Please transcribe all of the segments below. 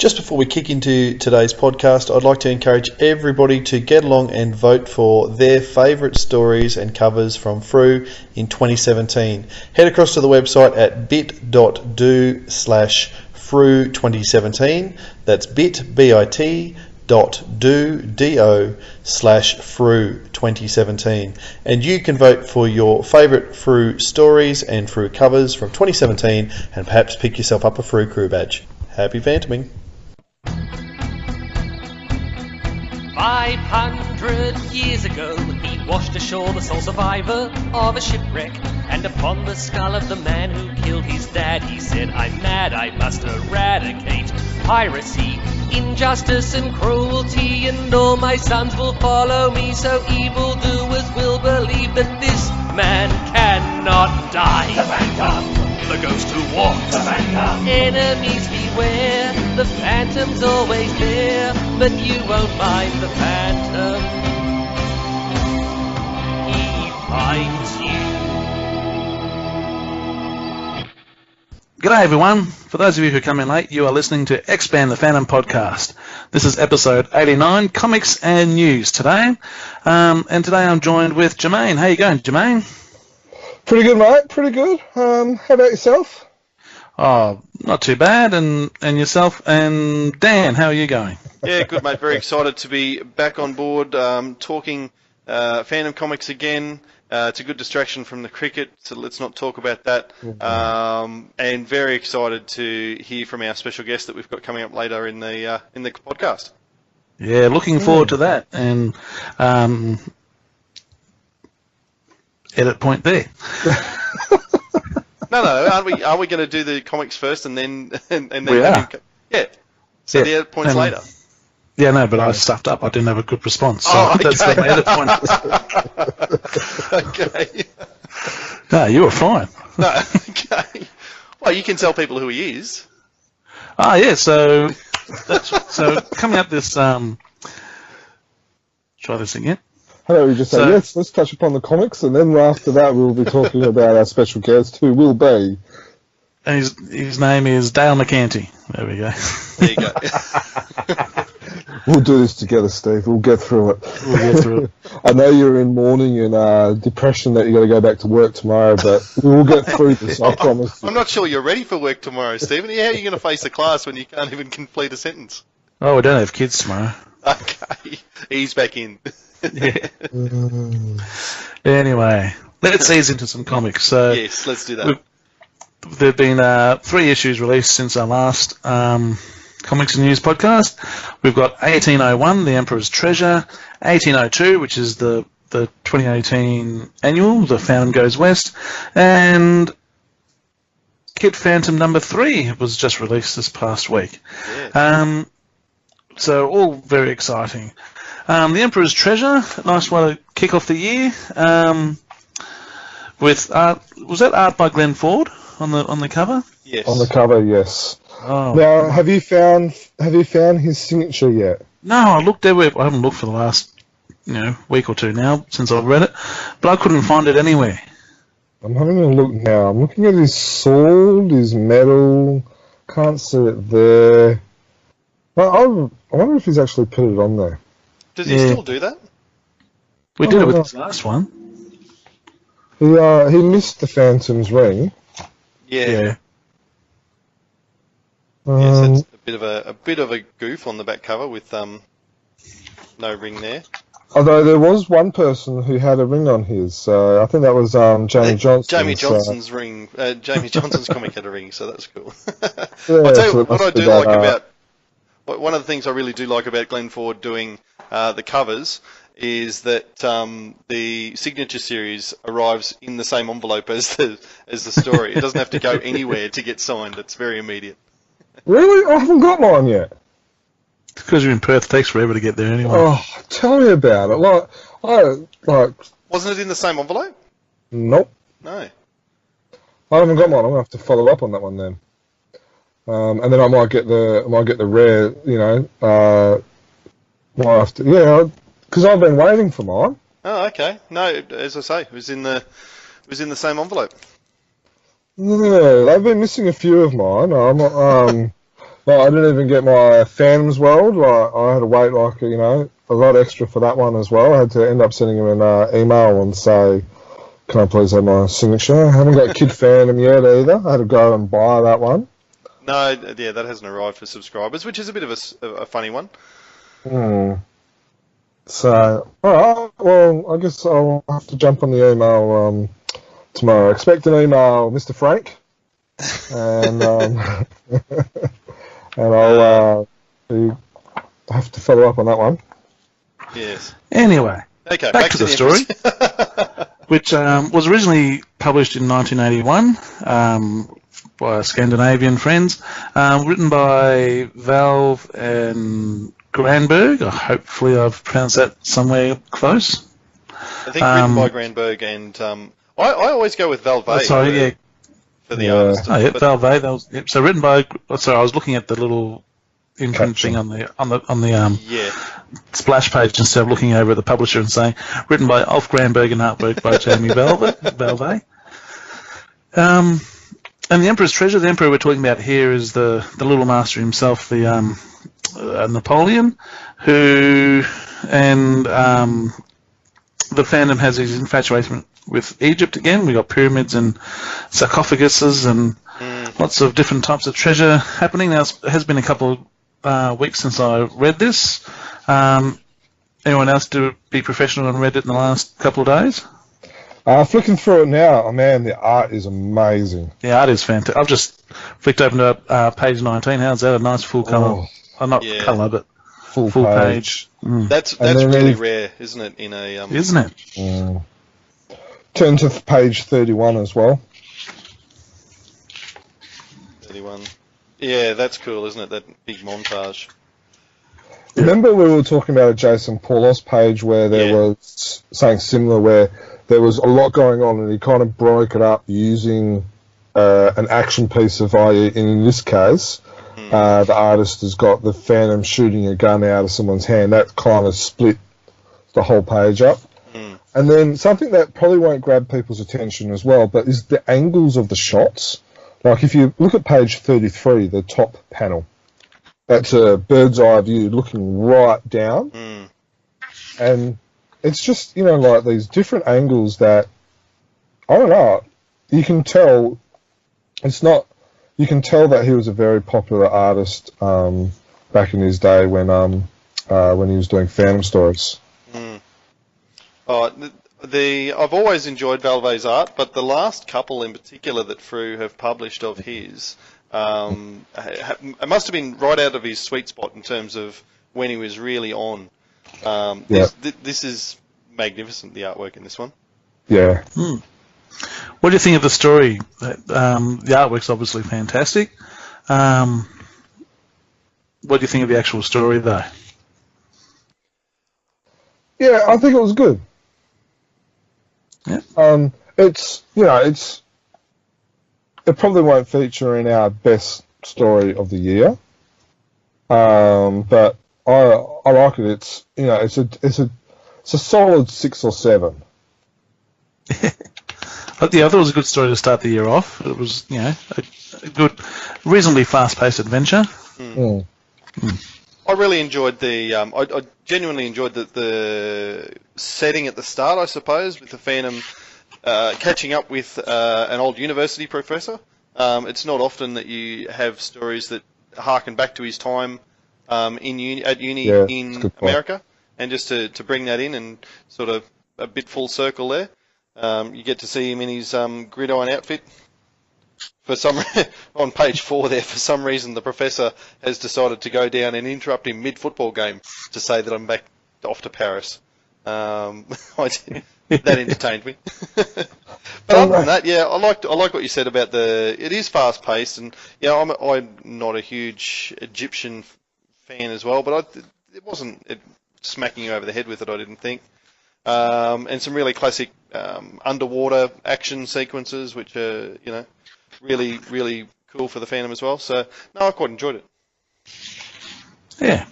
just before we kick into today's podcast, I'd like to encourage everybody to get along and vote for their favourite stories and covers from Frew in 2017. Head across to the website at bit.do/Frew2017. That's bit.do/Frew2017. And you can vote for your favourite Frew stories and Frew covers from 2017 and perhaps pick yourself up a Frew Crew badge. Happy phantoming. 500 years ago, he washed ashore the sole survivor of a shipwreck. And upon the skull of the man who killed his dad, he said, "I'm mad, I must eradicate piracy, injustice and cruelty, and all my sons will follow me, so evildoers will believe that this man cannot die." The Phantom! The ghost who walks. The Phantom! Enemies beware, the Phantom's always there, but you won't mind the Phantom. He finds you. G'day everyone. For those of you who come in late, you are listening to Expand the Phantom podcast. This is episode 89, Comics and News today. And today I'm joined with Jermaine. How you going, Jermaine? Pretty good, mate. Pretty good. How about yourself? Oh, not too bad. And yourself? And Dan, how are you going? Yeah, good, mate. Very excited to be back on board talking Phantom Comics again. It's a good distraction from the cricket, so let's not talk about that. And very excited to hear from our special guest that we've got coming up later in the podcast. Yeah, looking forward to that. And edit point there. No, aren't we? Are we going to do the comics first and then we are. Yeah. So the edit points later. Yeah, no, but I stuffed up. I didn't have a good response. So okay. That's the edit point. Okay. No, you were fine. No, okay. Well, you can tell people who he is. Ah, yeah. So coming up this. Try this again. How about we just say, yes, let's touch upon the comics, and then after that we'll be talking about our special guest, who will be... His name is Dale Maccanti. There we go. There you go. We'll do this together, Steve. We'll get through it. I know you're in mourning and depression that you've got to go back to work tomorrow, but we'll get through this, I promise. I'm not sure you're ready for work tomorrow, Stephen. How are you going to face the class when you can't even complete a sentence? Oh, we don't have kids tomorrow. Okay. Ease back in. Yeah. Anyway, let's ease into some comics. So yes, let's do that. There have been 3 issues released since our last Comics and News podcast. We've got 1801, The Emperor's Treasure, 1802, which is the 2018 annual, The Phantom Goes West, and Kid Phantom number 3 was just released this past week. Yes. So all very exciting. The Emperor's Treasure, nice one to kick off the year. With art, was that art by Glenn Ford on the cover? Yes. On the cover, yes. Oh. Now, have you found his signature yet? No, I looked everywhere. I haven't looked for the last week or two now since I've read it, but I couldn't find it anywhere. I'm having a look now. I'm looking at his sword, his medal. Can't see it there. Well, I wonder if he's actually put it on there. Does he still do that? We did it with this last one. He missed the Phantom's ring. Yeah. Yes, that's a bit of a goof on the back cover with no ring there. Although there was one person who had a ring on his, so I think that was Jamie Johnson. Jamie Johnson's ring. Jamie Johnson's comic had a ring, so that's cool. Yeah, I'll tell you what I do like about. One of the things I really do like about Glenn Ford doing the covers is that the signature series arrives in the same envelope as the story. It doesn't have to go anywhere to get signed. It's very immediate. Really? I haven't got mine yet. It's because you're in Perth. It takes forever to get there anyway. Oh, tell me about it. Wasn't it in the same envelope? Nope. No. I haven't got mine. I'm gonna have to follow up on that one then. And then I might get the rare. Might have to, because I've been waiting for mine. Oh, okay. No, as I say, it was in the same envelope. Yeah, they've been missing a few of mine. Like, I didn't even get my Phantom's World. Like, I had to wait, like, you know, a lot extra for that one as well. I had to end up sending him an email and say, can I please have my signature? I haven't got Kid Phantom yet either. I had to go and buy that one. No, yeah, that hasn't arrived for subscribers, which is a bit of a funny one. So, alright, well, I guess I'll have to jump on the email tomorrow. Expect an email, Mr. Frank. And, and I'll have to follow up on that one. Yes. Anyway, Okay, back to the story, which was originally published in 1981 by Scandinavian friends, written by Valve and Granberg. Hopefully I've pronounced that somewhere close. I think written by Granberg and I always go with Valve. For the artist. Oh, yeah, Valve. That was, so written by. Sorry, I was looking at the little imprint thing on the splash page instead of looking over at the publisher and saying written by Ulf Granberg and artwork by Jamie Valve. And the Emperor's Treasure. The Emperor we're talking about here is the little master himself, the Napoleon, who and the fandom has his infatuation with Egypt again. We got pyramids and sarcophaguses and lots of different types of treasure happening. Now, it has been a couple of weeks since I read this. Anyone else be professional and read it in the last couple of days? Flicking through it now, oh man, the art is amazing. The art is fantastic. I've just flicked open to page 19. How's that? A nice full colour. Not colour, but full page. That's really rare, isn't it? Isn't it? Turn to page 31 as well. 31. Yeah, that's cool, isn't it? That big montage. Remember we were talking about a Jason Paulos page where there was something similar, where there was a lot going on and he kind of broke it up using an action piece of, in this case, the artist has got the Phantom shooting a gun out of someone's hand. That kind of split the whole page up. And then something that probably won't grab people's attention as well, but is the angles of the shots. Like if you look at page 33, the top panel, that's a bird's eye view looking right down. And it's just, you know, like these different angles that, I don't know, you can tell you can tell that he was a very popular artist back in his day when he was doing Phantom stories. I've always enjoyed Valve's art, but the last couple in particular that Frew have published of his, it must have been right out of his sweet spot in terms of when he was really on. This is magnificent, the artwork in this one. Yeah. What do you think of the story? The artwork's obviously fantastic. What do you think of the actual story, though? Yeah, I think it was good. Yeah. It probably won't feature in our best story of the year. But I like it. It's a solid 6 or 7. I thought it was a good story to start the year off. It was, a good, reasonably fast-paced adventure. I really enjoyed I genuinely enjoyed the setting at the start, I suppose, with the Phantom catching up with an old university professor. It's not often that you have stories that harken back to his time at uni in America, and just to bring that in and sort of a bit full circle there. You get to see him in his gridiron outfit. On page 4 there, for some reason, the professor has decided to go down and interrupt him mid-football game to say that I'm back off to Paris. That entertained me. But other than that, I like what you said about it is fast-paced, and I'm not a huge Egyptian fan as well, but it wasn't smacking you over the head with it, I didn't think. And some really classic underwater action sequences, which are, really, really cool for the Phantom as well. So, no, I quite enjoyed it. Yeah.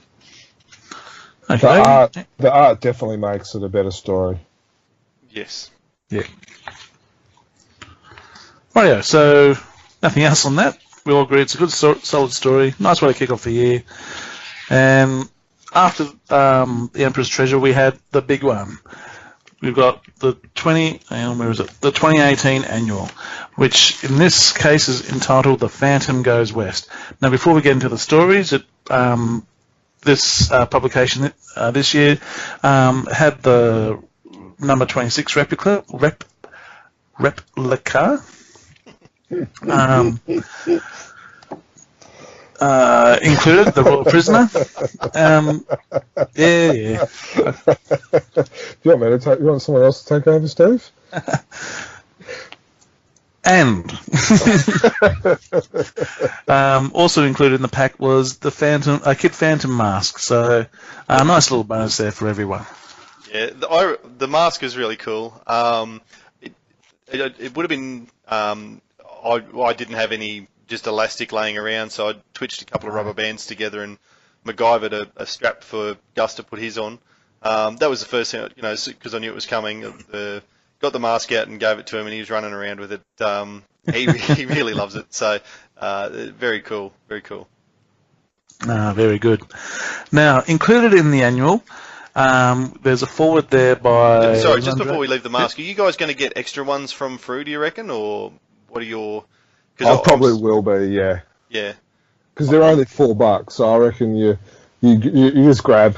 Okay. The art definitely makes it a better story. Yes. Yeah. Rightio, so nothing else on that. we all agree it's a good, solid story. Nice way to kick off the year. And after the Emperor's Treasure, we had the big one. We've got the 2018 annual, which in this case is entitled "The Phantom Goes West." Now, before we get into the stories, this publication this year had the number 26 replica included, the Royal Prisoner. Yeah. You want someone else to take over, Steve? And also included in the pack was the Kid Phantom mask. So a nice little bonus there for everyone. Yeah, the mask is really cool. It would have been. I didn't have any just elastic laying around, so I twitched a couple of rubber bands together and MacGyvered a strap for Gus to put his on. That was the first thing, because I knew it was coming. Got the mask out and gave it to him, and he was running around with it. He really loves it. So very cool, very cool. Very good. Now, included in the annual, there's a forward there by... Sorry, just before we leave the mask, are you guys going to get extra ones from Frew, do you reckon? Or what are your... I probably will be, yeah. Yeah. Because they're only $4, so I reckon you just grab,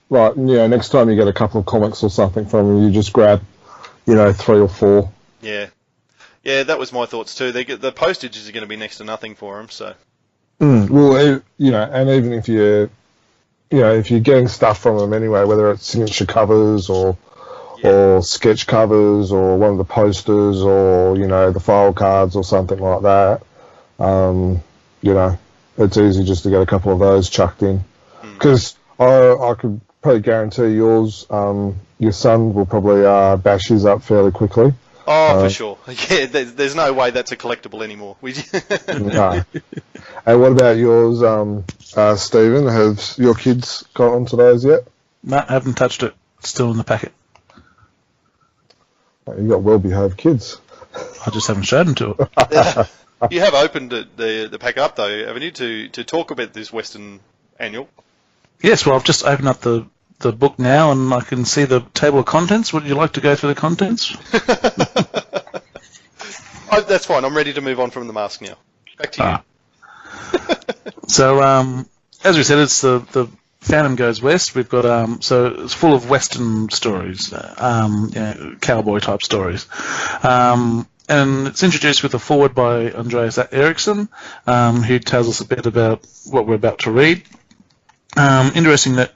like, next time you get a couple of comics or something from them, you just grab, 3 or 4. Yeah. Yeah, that was my thoughts too. The postages are going to be next to nothing for them, so... Well, and even if you're getting stuff from them anyway, whether it's signature covers or sketch covers or one of the posters or, the file cards or something like that, it's easy just to get a couple of those chucked in. Because I could probably guarantee yours, your son will probably bash his up fairly quickly. Oh, for sure. Yeah, there's no way that's a collectible anymore. No. And what about yours, Stephen? Have your kids got onto those yet? No, I haven't touched it. It's still in the packet. You've got well-behaved kids. I just haven't showed them to it. You have opened the pack up, though, haven't you, to talk about this Western annual? Yes, well, I've just opened up the book now, and I can see the table of contents. Would you like to go through the contents? That's fine. I'm ready to move on from the mask now. Back to you. So, as we said, it's the Phantom Goes West. We've got so it's full of Western stories, cowboy type stories, and it's introduced with a foreword by Andreas Eriksson, who tells us a bit about what we're about to read. Interesting that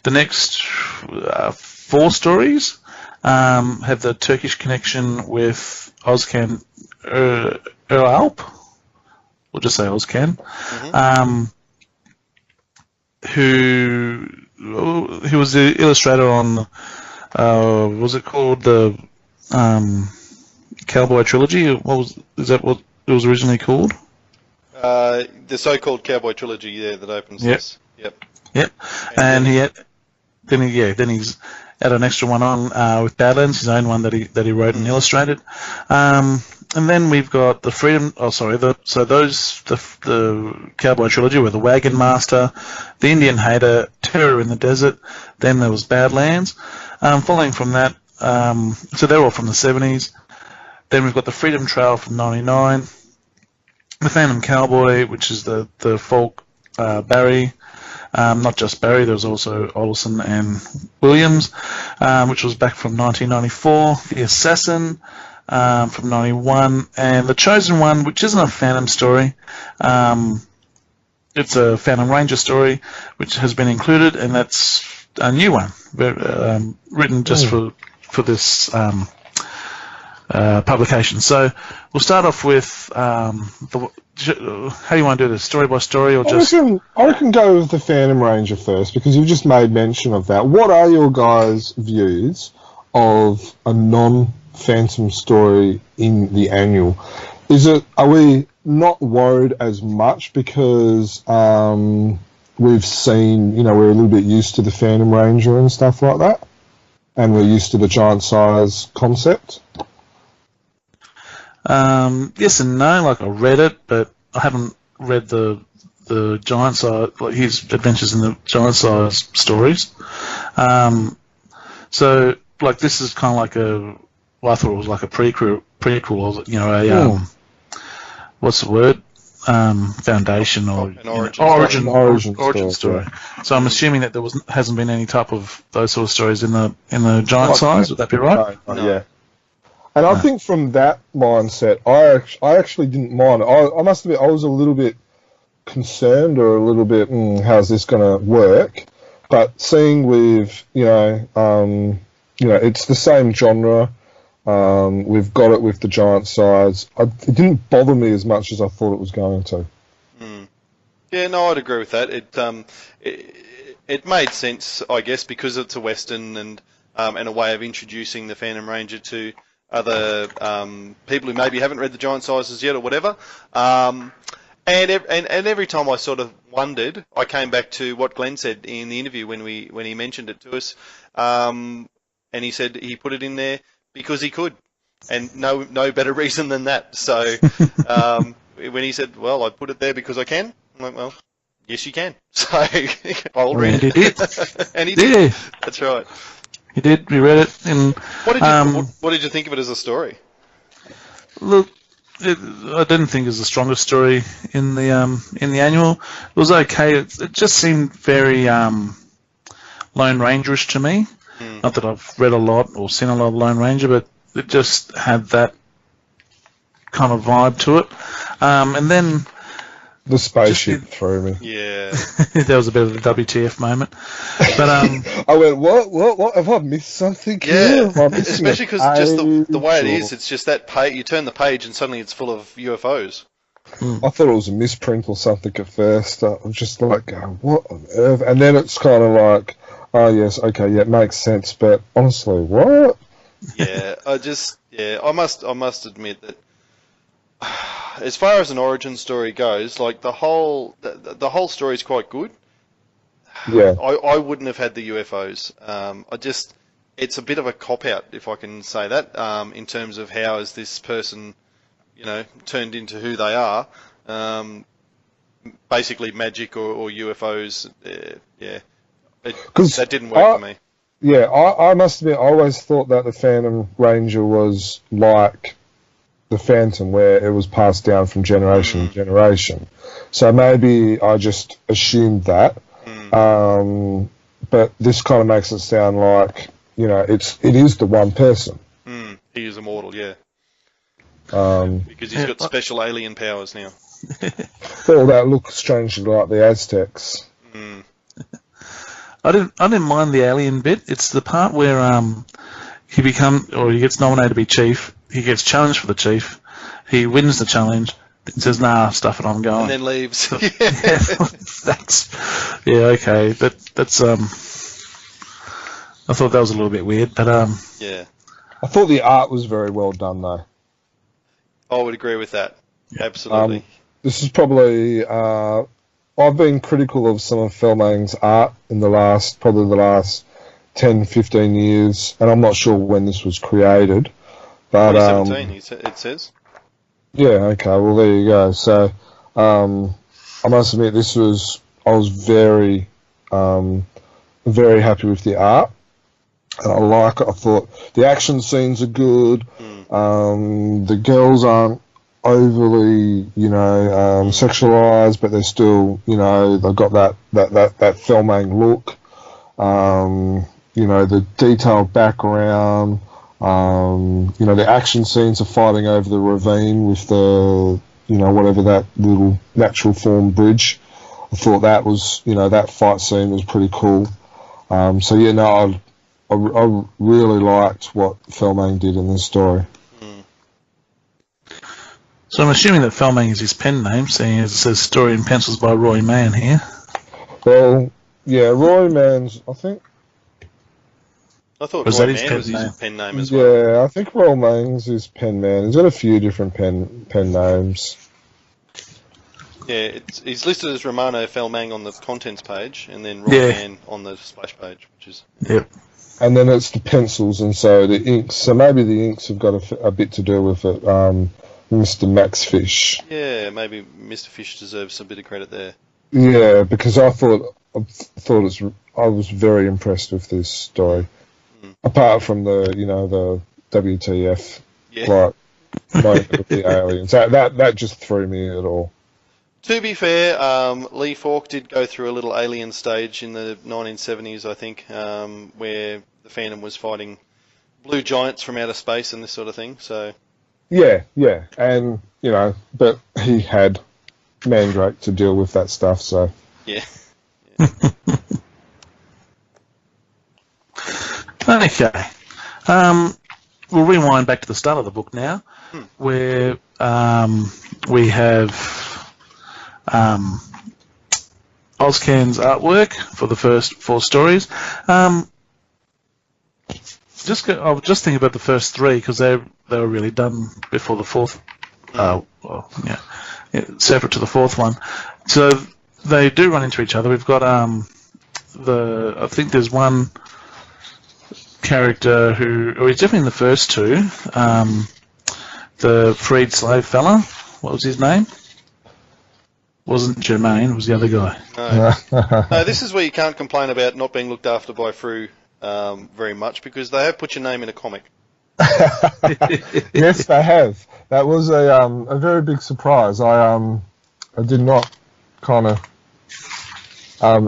the next 4 stories have the Turkish connection with Özkan Eralp. We'll just say Özkan. Who was the illustrator on, was it called the Cowboy Trilogy? Is that what it was originally called? The so-called Cowboy Trilogy, that opens this. Yep. And then he's added an extra one on with Badlands, his own one that he wrote and illustrated. And then we've got the Freedom. The Cowboy Trilogy were the Wagon Master, the Indian Hater, Terror in the Desert. Then there was Badlands. Following from that, so they're all from the 70s. Then we've got the Freedom Trail from '99, the Phantom Cowboy, which is the folk Barry. Not just Barry, there was also Olson and Williams, which was back from 1994. The Assassin from 91, and The Chosen One, which isn't a Phantom story. It's a Phantom Ranger story, which has been included, and that's a new one, written just for this publication. So we'll start off with how do you want to do this? Story by story, or just? I can go with the Phantom Ranger first, because you've just made mention of that. What are your guys' views of a non-Phantom story in the annual? Are we not worried as much because we've seen, we're a little bit used to the Phantom Ranger and stuff like that, and we're used to the giant size concept? Yes and no. Like, I read it, but I haven't read the giant size, like his adventures in the giant size stories. So like this is kind of like I thought it was like a prequel, or what's the word? Foundation or An origin story. So I'm assuming that hasn't been any type of those sort of stories in the giant size. Would that be right? No. Yeah. And I think from that mindset, I actually didn't mind. I must admit, I was a little bit concerned or a little bit, how's this going to work? But seeing with it's the same genre. We've got it with the giant size. It didn't bother me as much as I thought it was going to. Yeah, no, I'd agree with that. It made sense, I guess, because it's a Western and a way of introducing the Phantom Ranger to other people who maybe haven't read the giant sizes yet or whatever. And every time I sort of wondered, I came back to what Glenn said in the interview when he mentioned it to us, and he said he put it in there because he could, and no better reason than that. So when he said, "Well, I put it there because I can," I'm like, "Well, yes, you can." So I'll read it. He did, and he did. That's right. He did. We read it, and what did you think of it as a story? Look, I didn't think it was the strongest story in the annual. It was okay. It just seemed very Lone Rangerish to me. Not that I've read a lot or seen a lot of Lone Ranger, but it just had that kind of vibe to it. And then the spaceship threw me. Yeah, there was a bit of a WTF moment. But I went, what? Have I missed something? Yeah, especially because just the way it is, it's just that page. You turn the page and suddenly it's full of UFOs. I thought it was a misprint or something at first. I was just like, what on earth? And then it's kind of like, oh yes, okay, yeah, it makes sense. But honestly, what? Yeah, I must admit that as far as an origin story goes, like the whole story is quite good. Yeah. I wouldn't have had the UFOs. It's a bit of a cop out, if I can say that, in terms of how is this person, turned into who they are. Basically magic or UFOs. Yeah. That didn't work for me. Yeah, I must admit, I always thought that the Phantom Ranger was like the Phantom, where it was passed down from generation to generation. So maybe I just assumed that. But this kind of makes it sound like, it is the one person. He is immortal, yeah. Because he's got special alien powers now. Well, that looks strangely like the Aztecs. I didn't mind the alien bit. It's the part where he gets nominated to be chief. He gets challenged for the chief. He wins the challenge. He says, "Nah, stuff it, I'm going." And then leaves. Okay. That's I thought that was a little bit weird, but yeah. I thought the art was very well done, though. I would agree with that. Absolutely. This is probably I've been critical of some of Felmang's art in the last 10, 15 years, and I'm not sure when this was created. But 2017, it says. Yeah, okay, well, there you go. So, I must admit, I was very, very happy with the art. And I like it. I thought the action scenes are good. The girls aren't overly, sexualized, but they're still, they've got that Felmang look. The detailed background. The action scenes of fighting over the ravine with the, whatever that little natural form bridge. I thought that was, that fight scene was pretty cool. I really liked what Felmang did in this story. So I'm assuming that Felmang is his pen name, seeing as it says "Story in Pencils" by Roy Mann here. Well, yeah, Roy Mann's, I think. I thought Roy Mann was his pen name as well. Yeah, I think Roy Mann's his pen man. He's got a few different pen names. Yeah, he's listed as Romano Felmang on the contents page, and then Roy Mann on the splash page, which is... Yep. And then it's the pencils, and so the inks. So maybe the inks have got a bit to do with it. Mr. Max Fish. Yeah, maybe Mr. Fish deserves a bit of credit there. Yeah, because I was very impressed with this story. Apart from the WTF, Yeah. moment with the aliens, that just threw me at all. To be fair, Lee Falk did go through a little alien stage in the 1970s, I think, where the Phantom was fighting blue giants from outer space and this sort of thing. So. Yeah, and but he had Mandrake to deal with that stuff, so. Yeah. Okay. We'll rewind back to the start of the book now, where we have Ozcan's artwork for the first 4 stories. I was just thinking about the first 3 because they were really done before the 4th. Separate to the 4th one. So they do run into each other. We've got I think there's one character he's definitely in the first 2. The freed slave fella. What was his name? Wasn't Jermaine, it was the other guy. No, this is where you can't complain about not being looked after by Frew very much, because they have put your name in a comic. Yes, they have. That was a very big surprise. I did not kind of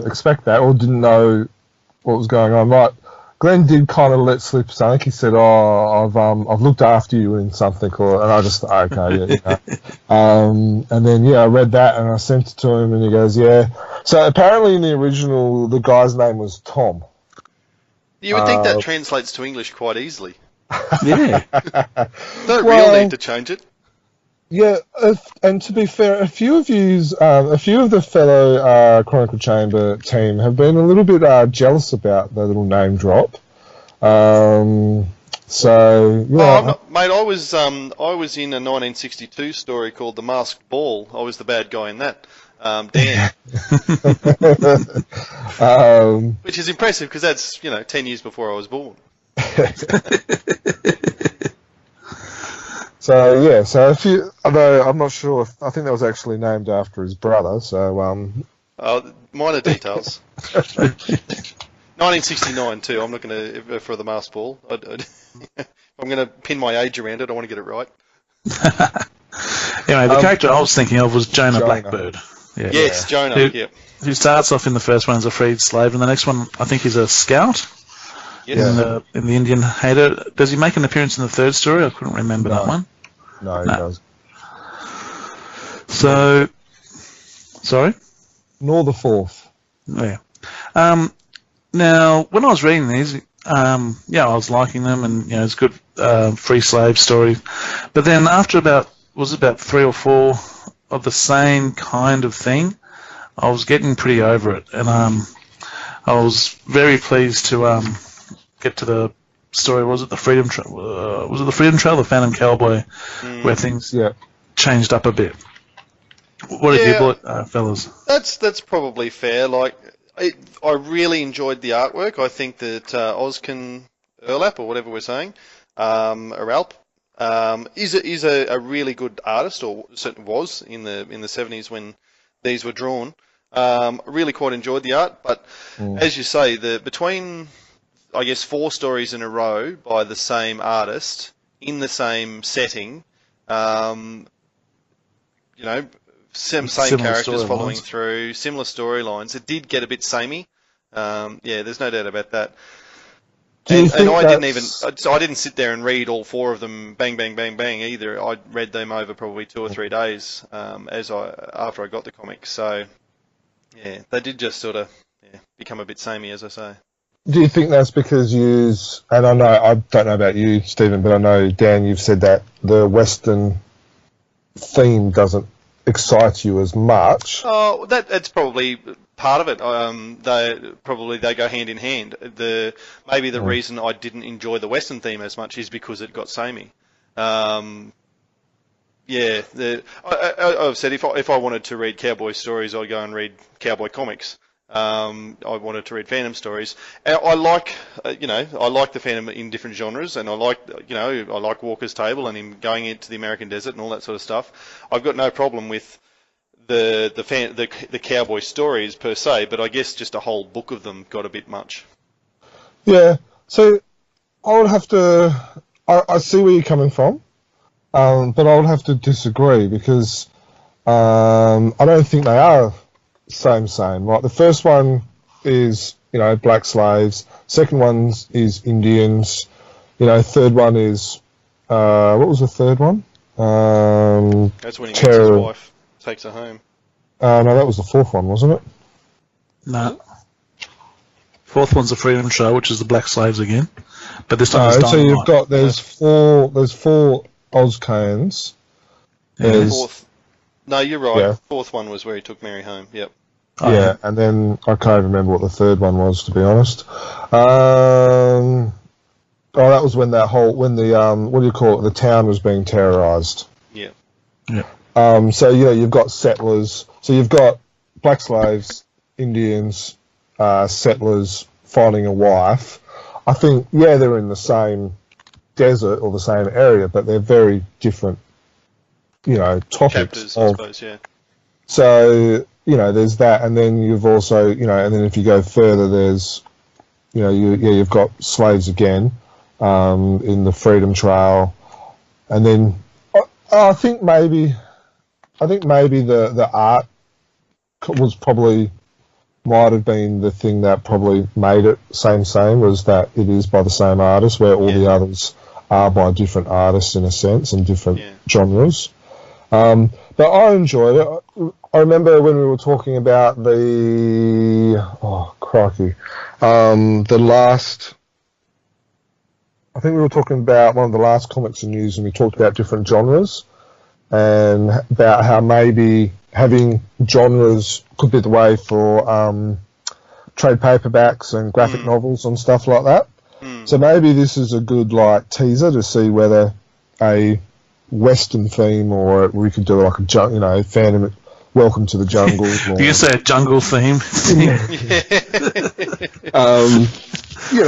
expect that, or didn't know what was going on. Right, Glenn did kind of let slip something. He said, "Oh, I've looked after you in something," and I just thought, okay, yeah. And then I read that and I sent it to him, and he goes, "Yeah." So apparently in the original, the guy's name was Tom. You would think that translates to English quite easily. Yeah. Don't really need to change it. Yeah, and to be fair, a few of the fellow Chronicle Chamber team have been a little bit jealous about the little name drop. So yeah, mate, I was in a 1962 story called The Masked Ball. I was the bad guy in that. Dan. Which is impressive because that's 10 years before I was born. So a few, although I'm not sure. I think that was actually named after his brother. So minor details. 1969 too. I'm not going to for the Masked Ball. I'm going to pin my age around it. I want to get it right. Anyway, the character I was thinking of was Jonah Blackbird. Yeah. Yes, Jonah. Who starts off in the first one as a freed slave, and the next one I think he's a scout. Yes. In the Indian Hater. Does he make an appearance in the 3rd story? I couldn't remember that one. No, he does. So, sorry? Nor the 4th. Yeah. Now, when I was reading these, I was liking them, and it's good free slave story. But then after about 3 or 4 of the same kind of thing, I was getting pretty over it, and I was very pleased to get to the story. Was it the Freedom Trail? Was it the Freedom Trail, the Phantom Cowboy, where things changed up a bit? What did you thought, fellas? That's probably fair. Like, I really enjoyed the artwork. I think that Ozcan Erlap, or whatever we're saying, Eralp, is a really good artist, or certainly was in the 70s when these were drawn. Really quite enjoyed the art, but as you say, between I guess 4 stories in a row by the same artist in the same setting, same characters following through, similar storylines. It did get a bit samey. There's no doubt about that. And I didn't sit there and read all 4 of them bang, bang, bang, bang either. I read them over probably 2 or 3 days after I got the comics. So, yeah, they did just sort of become a bit samey, as I say. Do you think that's because and I don't know about you, Stephen, but I know, Dan, you've said that the Western theme doesn't excite you as much? Oh, that's probably part of it. They go hand in hand. Maybe the reason I didn't enjoy the Western theme as much is because it got samey. I've said if I wanted to read cowboy stories, I'd go and read cowboy comics. I wanted to read Phantom stories. I like, I like the Phantom in different genres, and I like, I like Walker's Table and him going into the American desert and all that sort of stuff. I've got no problem with the cowboy stories per se, but I guess just a whole book of them got a bit much. Yeah, so I would have to. I see where you're coming from, but I would have to disagree because I don't think they are same. Like the first one is black slaves. Second one is Indians. Third one is what was the third one? That's when he meets his wife, takes her home. No, that was the fourth one, wasn't it? No. Fourth one's the Freedom Show, which is the black slaves again. But this time it's so you've Dynamite. got there's four Ozcanes. Fourth. No, you're right. Yeah. Fourth one was where he took Mary home. Yep. Yeah, and then I can't remember what the third one was, to be honest. That was when the what do you call it? The town was being terrorized. Yeah. Yeah. So you've got settlers. So you've got black slaves, Indians, settlers finding a wife. I think they're in the same desert or the same area, but they're very different. Topics. Chapters, I suppose. Yeah. So there's that, and then you've also and then if you go further, there's you've got slaves again in the Freedom Trail, and then I think maybe the art was probably might have been the thing that probably made it same was that it is by the same artist, where all the others are by different artists in a sense and different genres. But I enjoyed it. I remember when we were talking about the last. I think we were talking about one of the last comics in news, and we talked about different genres and about how maybe having genres could be the way for trade paperbacks and graphic novels and stuff like that. So maybe this is a good teaser to see whether a Western theme, or we could do Phantom, Welcome to the Jungle. You can say a jungle theme. So you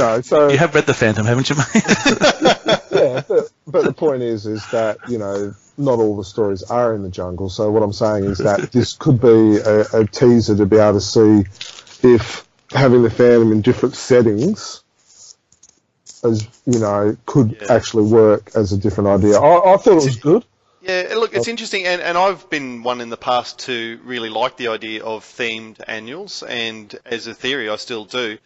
have read the Phantom, haven't you, mate? Yeah, but the point is that not all the stories are in the jungle. So what I'm saying is that this could be a teaser to be able to see if having the Phantom in different settings, as could actually work as a different idea. I thought it was good. Yeah, look, it's interesting, and I've been one in the past to really like the idea of themed annuals, and as a theory, I still do.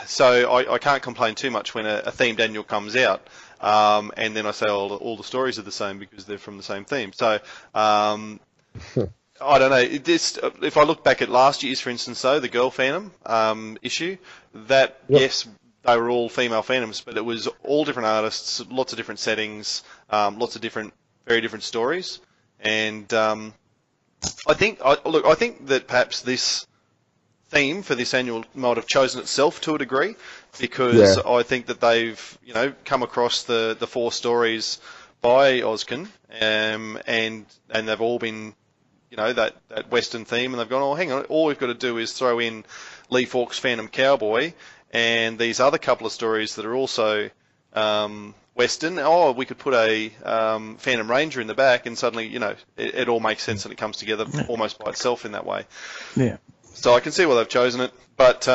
So I can't complain too much when a themed annual comes out, and then I say all the stories are the same because they're from the same theme. So I don't know. If I look back at last year's, for instance, though, the Girl Phantom issue, yes, they were all female Phantoms, but it was all different artists, lots of different settings, lots of very different stories, and I think that perhaps this theme for this annual might have chosen itself to a degree, because I think that they've come across the 4 stories by Ozcan, and they've all been that Western theme, and they've gone, oh, hang on, all we've got to do is throw in Lee Falk's Phantom Cowboy and these other couple of stories that are also Western. Oh, we could put a Phantom Ranger in the back, and suddenly it all makes sense and it comes together almost by itself in that way. Yeah. So I can see why they've chosen it, but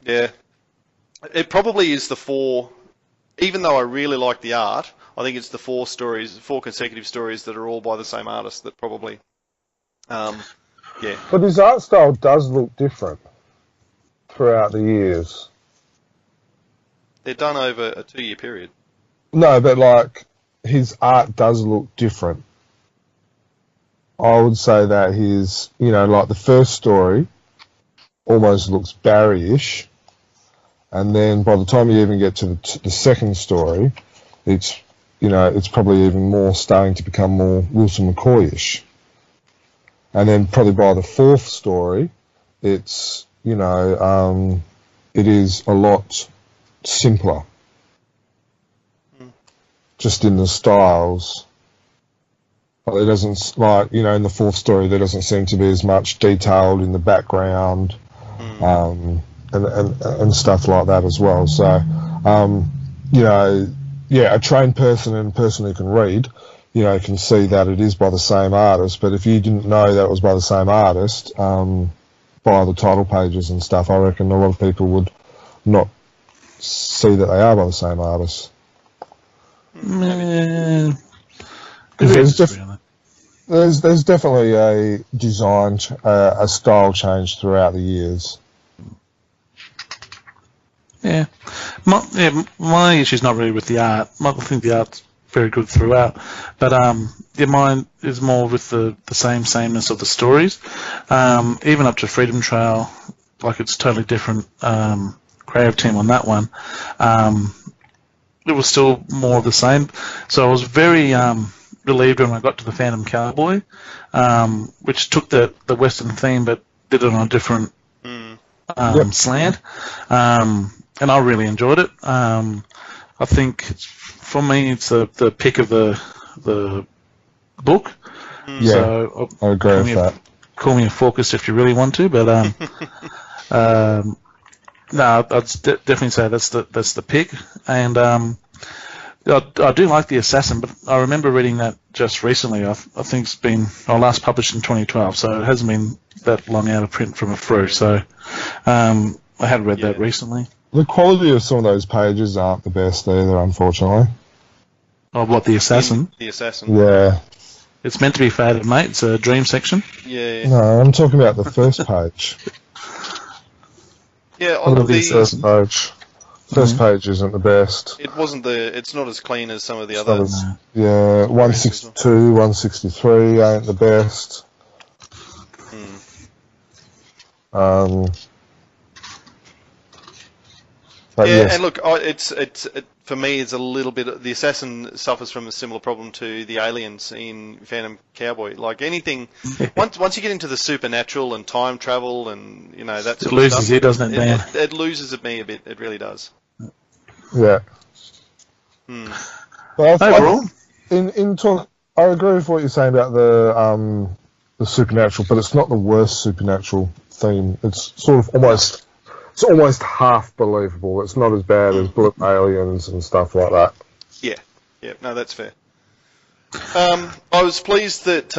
it probably is the 4. Even though I really like the art, I think it's the 4 consecutive stories that are all by the same artist that probably, But his art style does look different throughout the years. They're done over a 2-year period. No, but his art does look different. I would say that his, the first story almost looks Barry-ish, and then by the time you even get to the second story, it's probably even more starting to become more Wilson McCoy-ish, and then probably by the 4th story, it's it is a lot simpler, just in the styles. But there doesn't, like, you know, in the fourth story, there doesn't seem to be as much detailed in the background, and stuff like that as well. So, you know, yeah, a trained person and a person who can read, you know, can see that it is by the same artist. But if you didn't know that it was by the same artist, by the title pages and stuff, I reckon a lot of people would not see that they are by the same artist. There's definitely a design, a style change throughout the years. Yeah, my issue's not really with the art. I think the art's very good throughout, but mine is more with the sameness of the stories. Even up to Freedom Trail, like it's totally different creative team on that one. It was still more of the same. So I was very relieved when I got to the Phantom Cowboy, which took the Western theme but did it on a different slant. And I really enjoyed it. I think for me it's the pick of the book. Yeah, so I agree with that. Call me a Focus if you really want to, but no, I'd definitely say that's the pick. And I do like The Assassin, but I remember reading that just recently. I think it's been last published in 2012, so it hasn't been that long out of print from a Frew. So I had read that recently. The quality of some of those pages aren't the best either, unfortunately. Oh, what, The Assassin? The Assassin. Yeah. It's meant to be faded, mate. It's a dream section. Yeah. No, I'm talking about the first page. Yeah, on the first page. First page isn't the best. It's not as clean as some of the others. Yeah, 162, 163 ain't the best. Yes. And look, for me, it's a little bit. The Assassin suffers from a similar problem to the aliens in Phantom Cowboy. Like anything, once you get into the supernatural and time travel and that sort of stuff, loses you, doesn't it, Dan? It loses at me a bit. It really does. Yeah. But overall, in talk, I agree with what you're saying about the supernatural, but it's not the worst supernatural theme. It's sort of almost. It's almost half believable. It's not as bad as Bullet Aliens and stuff like that. Yeah, no, that's fair. I was pleased that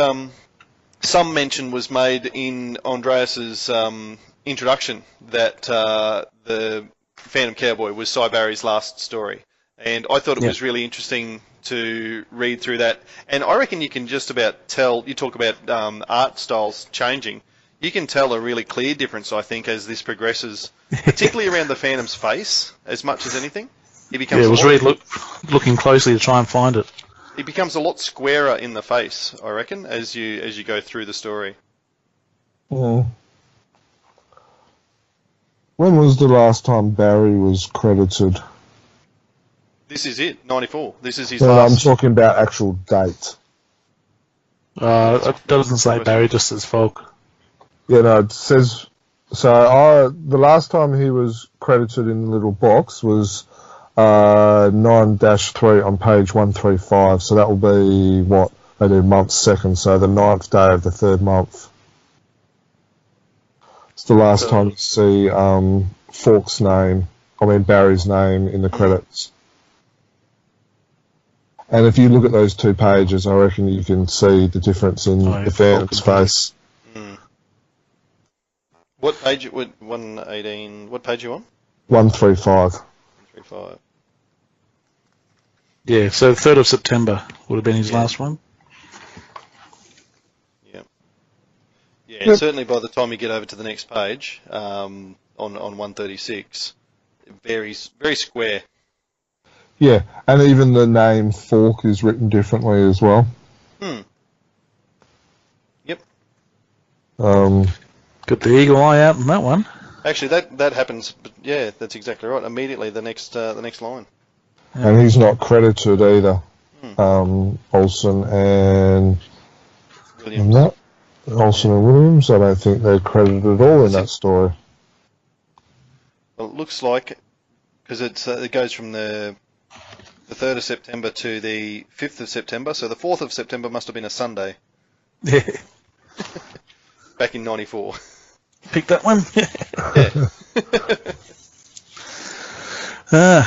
some mention was made in Andreas's introduction that the Phantom Cowboy was Cy Barry's last story. And I thought it was really interesting to read through that. And I reckon you can just about tell, you talk about art styles changing, you can tell a really clear difference, I think, as this progresses, particularly around the Phantom's face, as much as anything. It was really looking closely to try and find it. It becomes a lot squarer in the face, I reckon, as you go through the story. When was the last time Barry was credited? This is it, 94. This is his last. I'm talking about actual date. It doesn't say Barry, just says Folk. Yeah, no, it says... So the last time he was credited in the little box was 9-3 on page 135. So that will be, what, they do month second, so the 9th day of the 3rd month. It's the last time you see Barry's name in the credits. And if you look at those two pages, I reckon you can see the difference in the Phantom's face. What page? 118. What page are you on? 135. 135. Yeah, so 3rd of September would have been his last one. Yeah. Yeah, and certainly by the time you get over to the next page, on 136, very square. Yeah, and even the name Fork is written differently as well. Yep. Got the eagle eye out on that one. Actually, that happens. But yeah, that's exactly right. Immediately, the next line. And he's not credited either. Olsen and Williams. Olsen and Williams. I don't think they're credited at all in that story. Well, it looks like because it goes from the the 3rd of September to the 5th of September. So the 4th of September must have been a Sunday. Yeah. Back in '94. Pick that one. Yeah.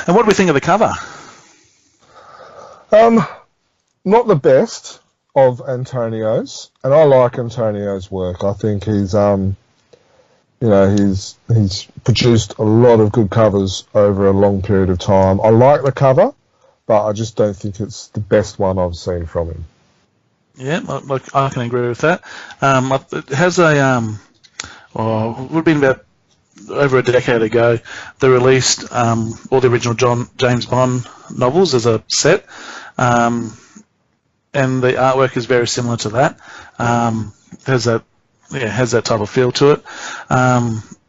And what do we think of the cover? Not the best of Antonio's, and I like Antonio's work. I think he's he's produced a lot of good covers over a long period of time. I like the cover, but I just don't think it's the best one I've seen from him. Yeah, I can agree with that. It has a it would have been about over a decade ago. They released all the original James Bond novels as a set, and the artwork is very similar to that. Has that type of feel to it.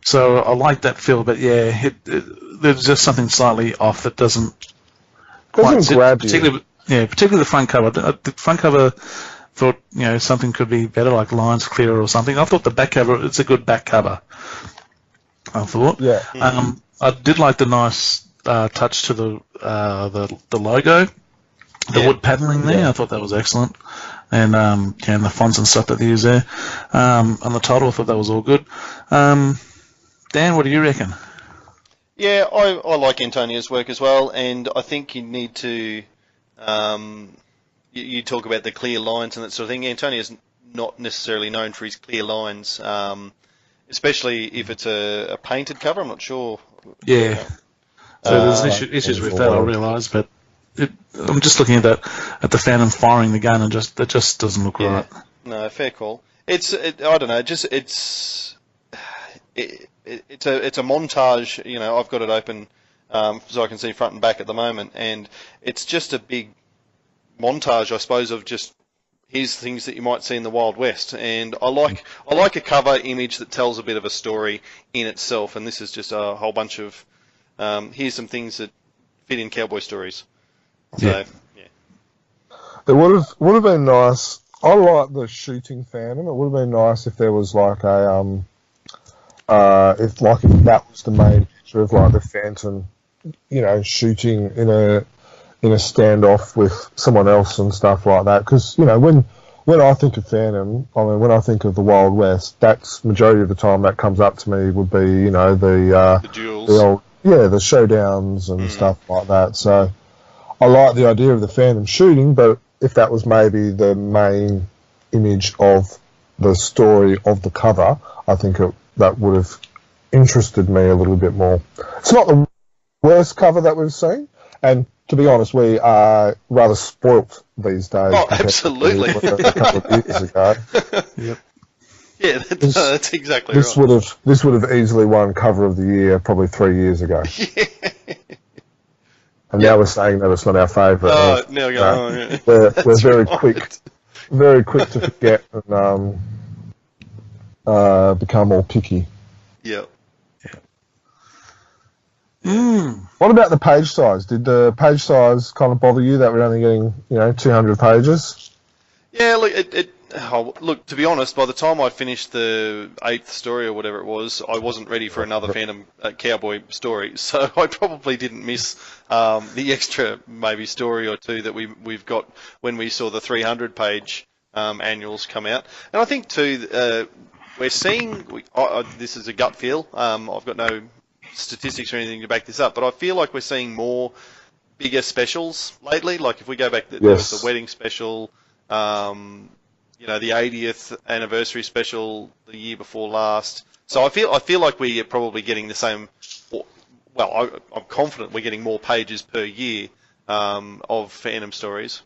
So I like that feel, but yeah, there's just something slightly off that doesn't quite sit, grab you. Particularly the front cover. The front cover, thought something could be better, like lines clearer or something. I thought the back cover, it's a good back cover. I thought. Yeah. I did like the nice touch to the logo, the wood paneling there. I thought that was excellent, and and the fonts and stuff that they use there, and the title. I thought that was all good. Dan, what do you reckon? Yeah, I like Antonio's work as well, and I think you need to. You talk about the clear lines and that sort of thing. Antonio's not necessarily known for his clear lines, especially if it's a painted cover. I'm not sure. Yeah. So there's issues with that, I realise, but I'm just looking at the Phantom firing the gun, and that just doesn't look right. No, fair call. I don't know. It's a montage. I've got it open so I can see front and back at the moment, and it's just a big montage, I suppose, of just here's things that you might see in the Wild West. And I like a cover image that tells a bit of a story in itself, and this is just a whole bunch of here's some things that fit in cowboy stories. So It would have been nice. I like the shooting Phantom. It would have been nice if there was like a if that was the main picture of like the Phantom, shooting in a standoff with someone else and stuff like that. Because when I think of Phantom, when I think of the Wild West, that's majority of the time that comes up to me would be the duels, the showdowns and stuff like that. So I like the idea of the Phantom shooting, but if that was maybe the main image of the story of the cover, I think that would have interested me a little bit more. It's not the worst cover that we've seen, and to be honest, we are rather spoilt these days. Oh, absolutely. A couple of years ago. Yep. Yeah, that's exactly right. This would have easily won cover of the year probably 3 years ago. Yeah. And now we're saying that it's not our favourite. Oh, now we're going, we're very quick to forget and become more picky. Yeah. What about the page size? Did the page size kind of bother you that we're only getting 200 pages? Yeah, look, to be honest, by the time I finished the 8th story or whatever it was, I wasn't ready for another Phantom cowboy story, so I probably didn't miss the extra maybe story or two that we've got when we saw the 300-page annuals come out. And I think too, we're seeing this is a gut feel. I've got no statistics or anything to back this up, but I feel like we're seeing more bigger specials lately. Like if we go back, there was the wedding special. The 80th anniversary special the year before last. So I feel like we are probably getting the same. Well, I'm confident we're getting more pages per year of Phantom stories.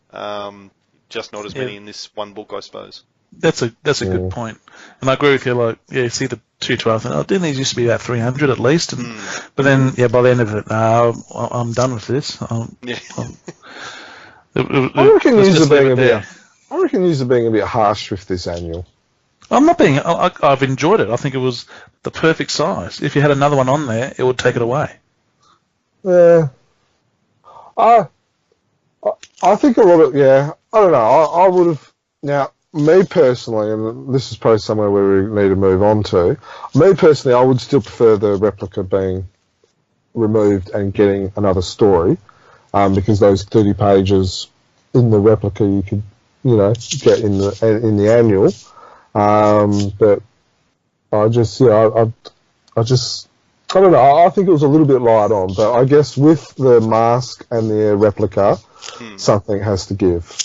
Just not as many in this one book, I suppose. That's a good point, and I agree with you. Like, you see the 212, and didn't these used to be about 300 at least? But then, by the end of it, I'm done with this. I reckon these are being a bit harsh with this annual. I'm not being. I've enjoyed it. I think it was the perfect size. If you had another one on there, it would take it away. Yeah. I think a lot of I don't know. I would have now. Me personally, and this is probably somewhere where we need to move on to. Me personally, I would still prefer the replica being removed and getting another story. because those 30 pages in the replica you could, get in the annual. But I don't know. I think it was a little bit light on, but I guess with the mask and the replica, something has to give.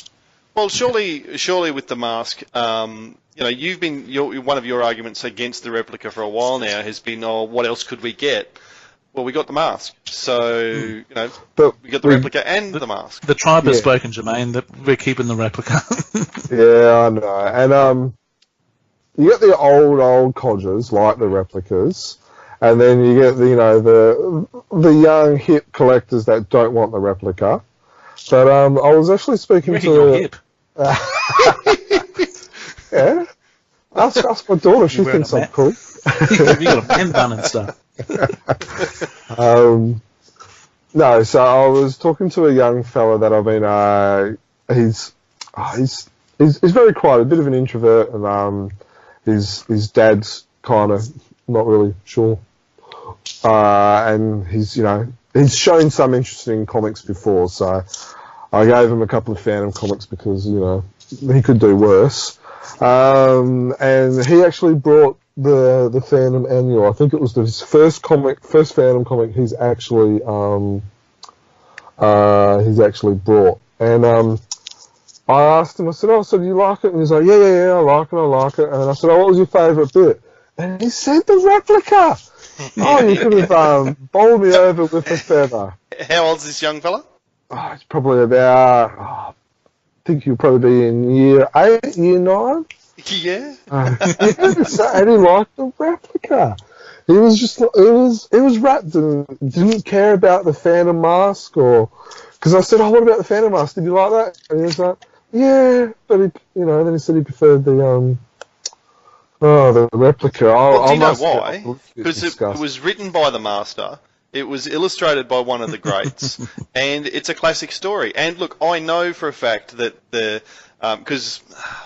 Well, surely with the mask, you've been one of your arguments against the replica for a while now has been, what else could we get? Well, we got the mask, so but we got the replica and the mask. The tribe has spoken, Jermaine, that we're keeping the replica. Yeah, I know, and you get the old codgers like the replicas, and then you get the young hip collectors that don't want the replica. But I was actually speaking to. You're hip. Yeah, ask my daughter. She thinks I'm cool. You got a pen bun and stuff. No, so I was talking to a young fella that I've been. He's very quiet, a bit of an introvert, and his dad's kind of not really sure, and he's shown some interesting comics before, so I gave him a couple of Phantom comics because he could do worse, and he actually brought the Phantom annual. I think it was his first Phantom comic he's actually brought. And I asked him, I said, so do you like it? And he's like, yeah, I like it. And I said, what was your favourite bit? And he said the replica. You could have bowled me over with a feather. How old's this young fella? It's probably about, I think he'll probably be in year 8, year 9. Yeah. And he liked the replica. He was just, it was wrapped and didn't care about the Phantom mask because I said, what about the Phantom mask? Did you like that? And he was like, yeah, but then he said he preferred the replica. Do you know why? Because it was written by the master. It was illustrated by one of the greats, and it's a classic story. And look, I know for a fact that because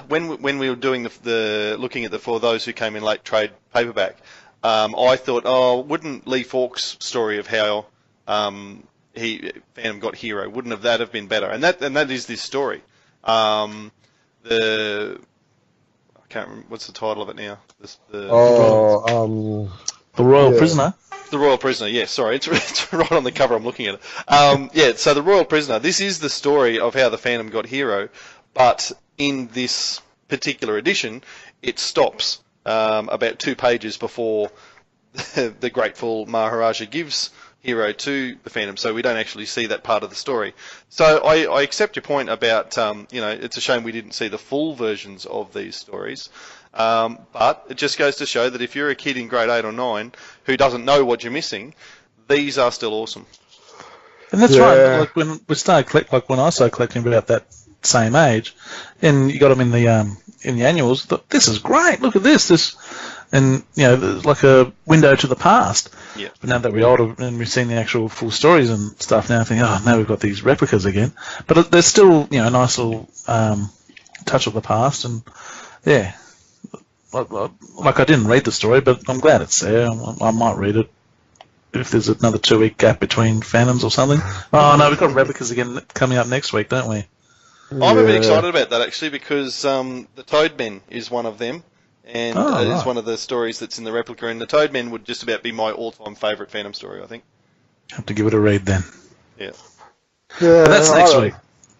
when we were doing the looking at the For Those Who Came in Late trade paperback, I thought, wouldn't Lee Falk's story of how Phantom got Hero, wouldn't that have been better? And that is this story. I can't remember what's the title of it now. The Royal Prisoner. The Royal Prisoner, yes, sorry, it's right on the cover, I'm looking at it. So The Royal Prisoner, this is the story of how the Phantom got Hero, but in this particular edition, it stops about 2 pages before the grateful Maharaja gives Hero to the Phantom, so we don't actually see that part of the story. So I accept your point about, it's a shame we didn't see the full versions of these stories. But it just goes to show that if you're a kid in grade 8 or 9 who doesn't know what you're missing, these are still awesome. And that's right. Like when I started collecting about that same age, and you got them in the annuals. Thought, this is great. Look at this. And like a window to the past. Yeah. But now that we're older and we've seen the actual full stories and stuff, now I think, now we've got these replicas again. But there's still a nice little touch of the past, and yeah. Like I didn't read the story, but I'm glad it's there. I might read it if there's another 2-week gap between Phantoms or something. Oh no, we've got replicas again coming up next week, don't we? I'm a bit excited about that actually because the Toadmen is one of them, and it is one of the stories that's in the replica. And the Toadmen would just about be my all-time favourite Phantom story, I think. Have to give it a read then. Yeah. But that's next week.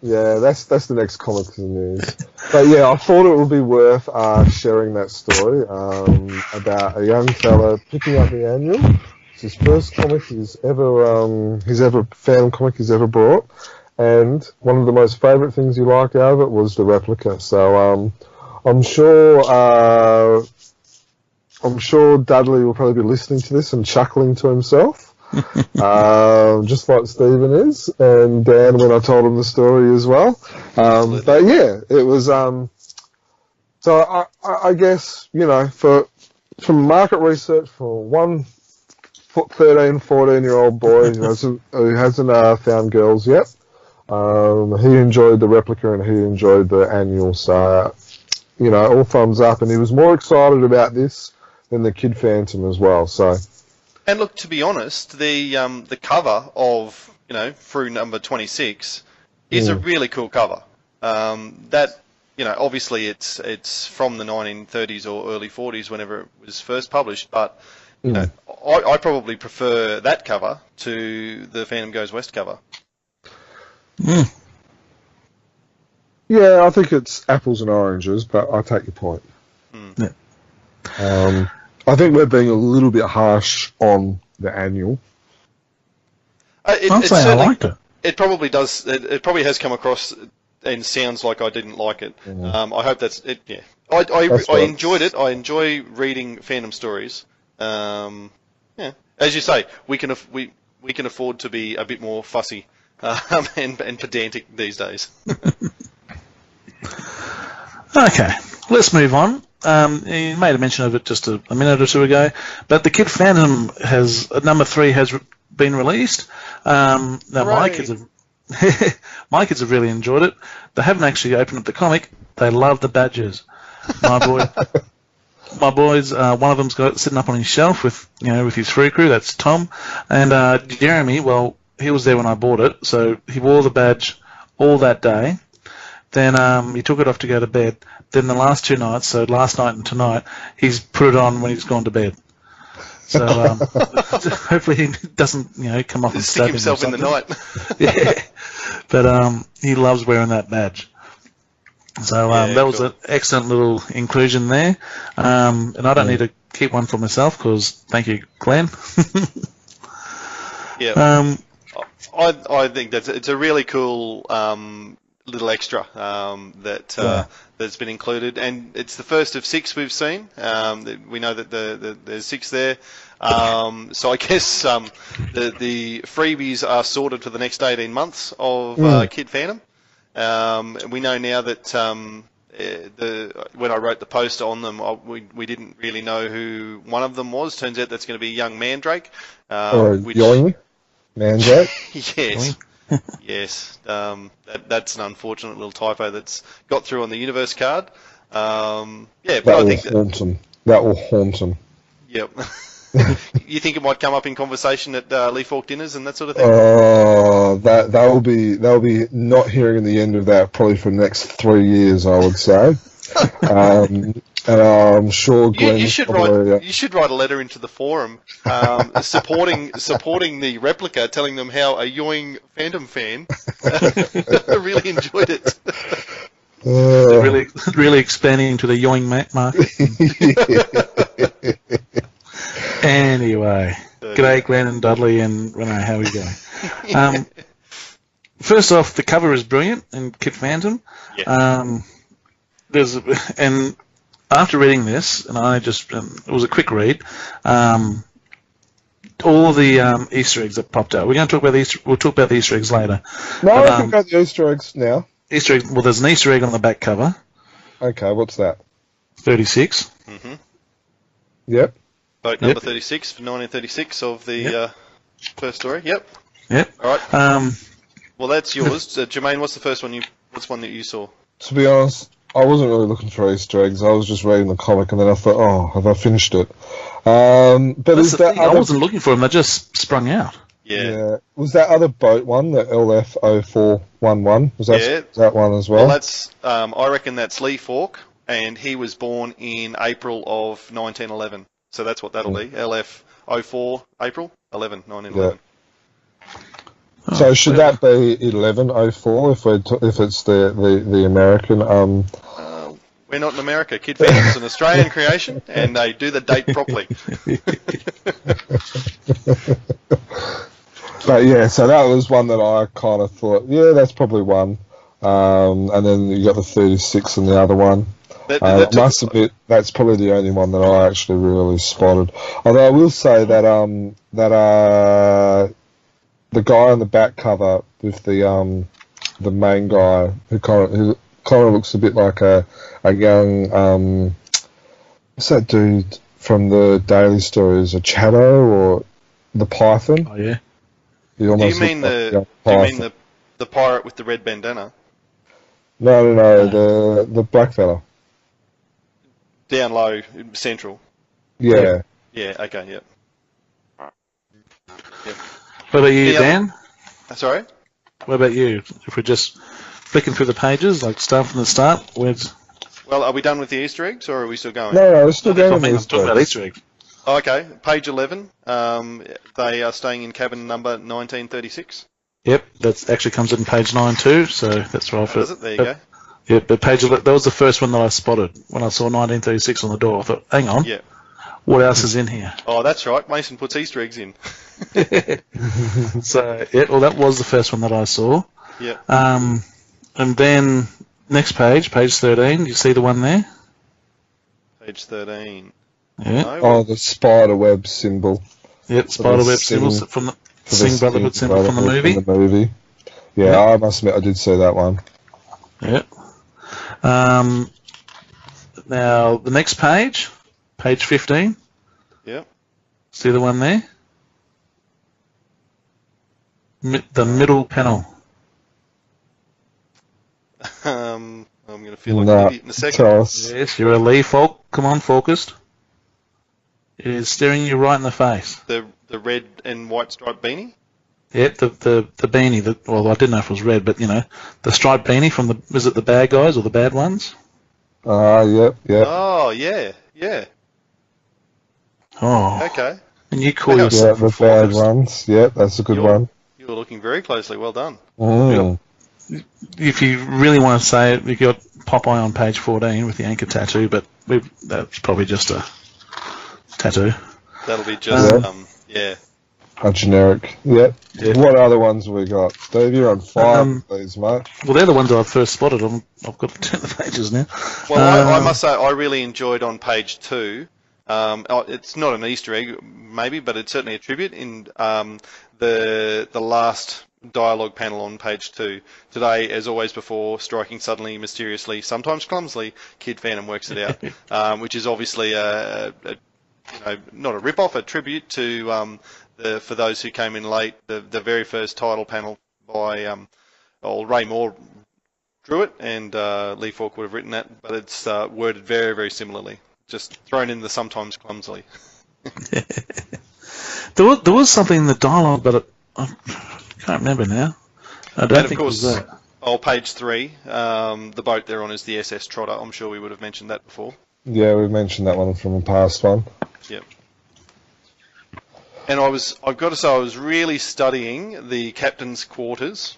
Yeah, that's the next comics news. But yeah, I thought it would be worth sharing that story about a young fella picking up the annual. It's his first comic Phantom comic he's ever brought, and one of the most favourite things he liked out of it was the replica. So I'm sure Dudley will probably be listening to this and chuckling to himself. Just like Stephen is, and Dan when I told him the story as well. But yeah, it was. So I guess from market research for 13, 14-year-old boy who hasn't found girls yet, he enjoyed the replica and he enjoyed the annual. So all thumbs up, and he was more excited about this than the Kid Phantom as well. So. And look, to be honest, the cover of Frew number 26 is a really cool cover. Obviously it's from the 1930s or early 40s whenever it was first published, but I probably prefer that cover to the Phantom Goes West cover. Mm. Yeah, I think it's apples and oranges, but I take your point. Yeah. I think we're being a little bit harsh on the annual. I'm saying I liked it. It probably does. It probably has come across and sounds like I didn't like it. I hope that's it. Yeah, I enjoyed it. I enjoy reading Phantom stories. Yeah, as you say, we can afford to be a bit more fussy and pedantic these days. Okay, let's move on. You made a mention of it just a minute or two ago, but the Kid Phantom number 3 has been released. Now my kids have really enjoyed it. They haven't actually opened up the comic. They love the badges. My boys, one of them's got it sitting up on his shelf with his Frew crew. That's Tom, and Jeremy. Well, he was there when I bought it, so he wore the badge all that day. Then he took it off to go to bed. Then the last 2 nights, so last night and tonight, he's put it on when he's gone to bed. So hopefully he doesn't, come off and stick himself in the night. Yeah, but he loves wearing that badge. So that was an excellent little inclusion there. And I don't need to keep one for myself because thank you, Glenn. Yeah. I think it's a really cool little extra that's been included, and it's the first of 6 we've seen. We know that there's 6 there, so I guess the freebies are sorted for the next 18 months of Kid Phantom. We know now that when I wrote the post on them, we didn't really know who one of them was. Turns out that's going to be young Mandrake. Yoing Mandrake? Yes. Yes, that's an unfortunate little typo that's got through on the universe card. That will haunt him. Yep. You think it might come up in conversation at Lee Falk dinners and that sort of thing? They'll be not hearing the end of that probably for the next 3 years, I would say. And I'm sure Glenn. You should write a letter into the forum, supporting the replica, telling them how a Yoing Phantom fan really enjoyed it. Really expanding into the Yoing market. Anyway, g'day Glenn and Dudley and Renee. How are we going? First off, the cover is brilliant in Kid Phantom. Yeah. And after reading this, and it was a quick read, all the Easter eggs that popped out. We're going to talk about we'll talk about the Easter eggs later. No, I talk about the Easter eggs now. Easter egg. Well, there's an Easter egg on the back cover. Okay, what's that? 36. Mm-hmm. Yep. Boat number 36 for 1936 of the first story. Yep. Yep. All right. Well, that's yours, Jermaine. What's the first one? What's one that you saw? To be honest, I wasn't really looking for Easter eggs. I was just reading the comic, and then I thought, oh, have I finished it? But is that I wasn't looking for them. They just sprung out. Yeah. Was that other boat one, the LF0411? Was that one as well? Well, that's I reckon that's Lee Falk, and he was born in April of 1911. So that's what that'll be. LF04 April 11, 1911. Yeah. So should that be 1104 if it's the American? We're not in America. Kid Phantom's an Australian creation, and they do the date properly. But yeah, so that was one that I kind of thought, yeah, that's probably one. And then you got the 36 and the other one. Must admit, that's probably the only one that I actually really spotted. Although I will say that the guy on the back cover with the main guy who kind of looks a bit like a young what's that dude from the Daily Stories, a Shadow or the Python? Oh yeah. Do you mean the pirate with the red bandana? No, the black fella. Down low, central. Yeah. Yeah. Okay. Yep. What about you, Dan? Sorry? What about you? If we're just flicking through the pages, like start from the start, where's... Well, are we done with the Easter eggs, or are we still going? No, we're still going I with mean, I'm these talking about books. Easter eggs. Oh, okay, page 11. They are staying in cabin number 1936. Yep, that actually comes in page 9 too, so that's right. Does it? There you go. Yeah, but page 11, that was the first one that I spotted when I saw 1936 on the door. I thought, hang on, Yeah. what else is in here? Oh, that's right. Mason puts Easter eggs in. So, yeah, well, that was the first one that I saw. Yeah. And then next page, page 13, you see the one there? Page 13. Yeah. No? Oh, the spider web symbol. Yep, spiderweb symbols from the For Sing Brotherhood symbol from the movie. From the movie. Yeah, Yeah. I must admit I did see that one. Yeah. Now, the next page, page 15. Yep. See the one there? The middle panel. I'm going to feel like No, an idiot in a second. tell us. Yes, you're a Lee folk. Come on, focused. It is staring you right in the face. The red and white striped beanie? Yep, the beanie. Well, I didn't know if it was red, but, you know, the striped beanie from the... Is it the bad guys or the bad ones? Yep. Oh, yeah. Yeah. Oh. Okay. And you call Yeah, Yeah, yourself the a bad focused. ones. Yep, that's a good You're- one. You were looking very closely. Well done. Mm. If you really want to say it, you've got Popeye on page 14 with the anchor tattoo, but that's probably just a tattoo. That'll be just, yeah. A generic. Yep. Yeah. What other ones have we got? Steve, you're on fire with these, mate. Well, they're the ones that I first spotted. I've got to turn the pages now. Well, I must say, I really enjoyed on page 2. It's not an Easter egg, maybe, but it's certainly a tribute in the last dialogue panel on page 2. Today, as always before, striking suddenly, mysteriously, sometimes clumsily, Kid Phantom works it out, which is obviously not a rip-off, a tribute to for those who came in late, the very first title panel by Ray Moore drew it, and Lee Falk would have written that, but it's worded very, very similarly. Just thrown in the sometimes clumsily. There was something in the dialogue, but I can't remember now. I don't And of think course, it was that. page 3, the boat they're on is the SS Trotter. I'm sure we would have mentioned that before. Yeah, we mentioned that one from a past one. Yep. And I've got to say, I was really studying the captain's quarters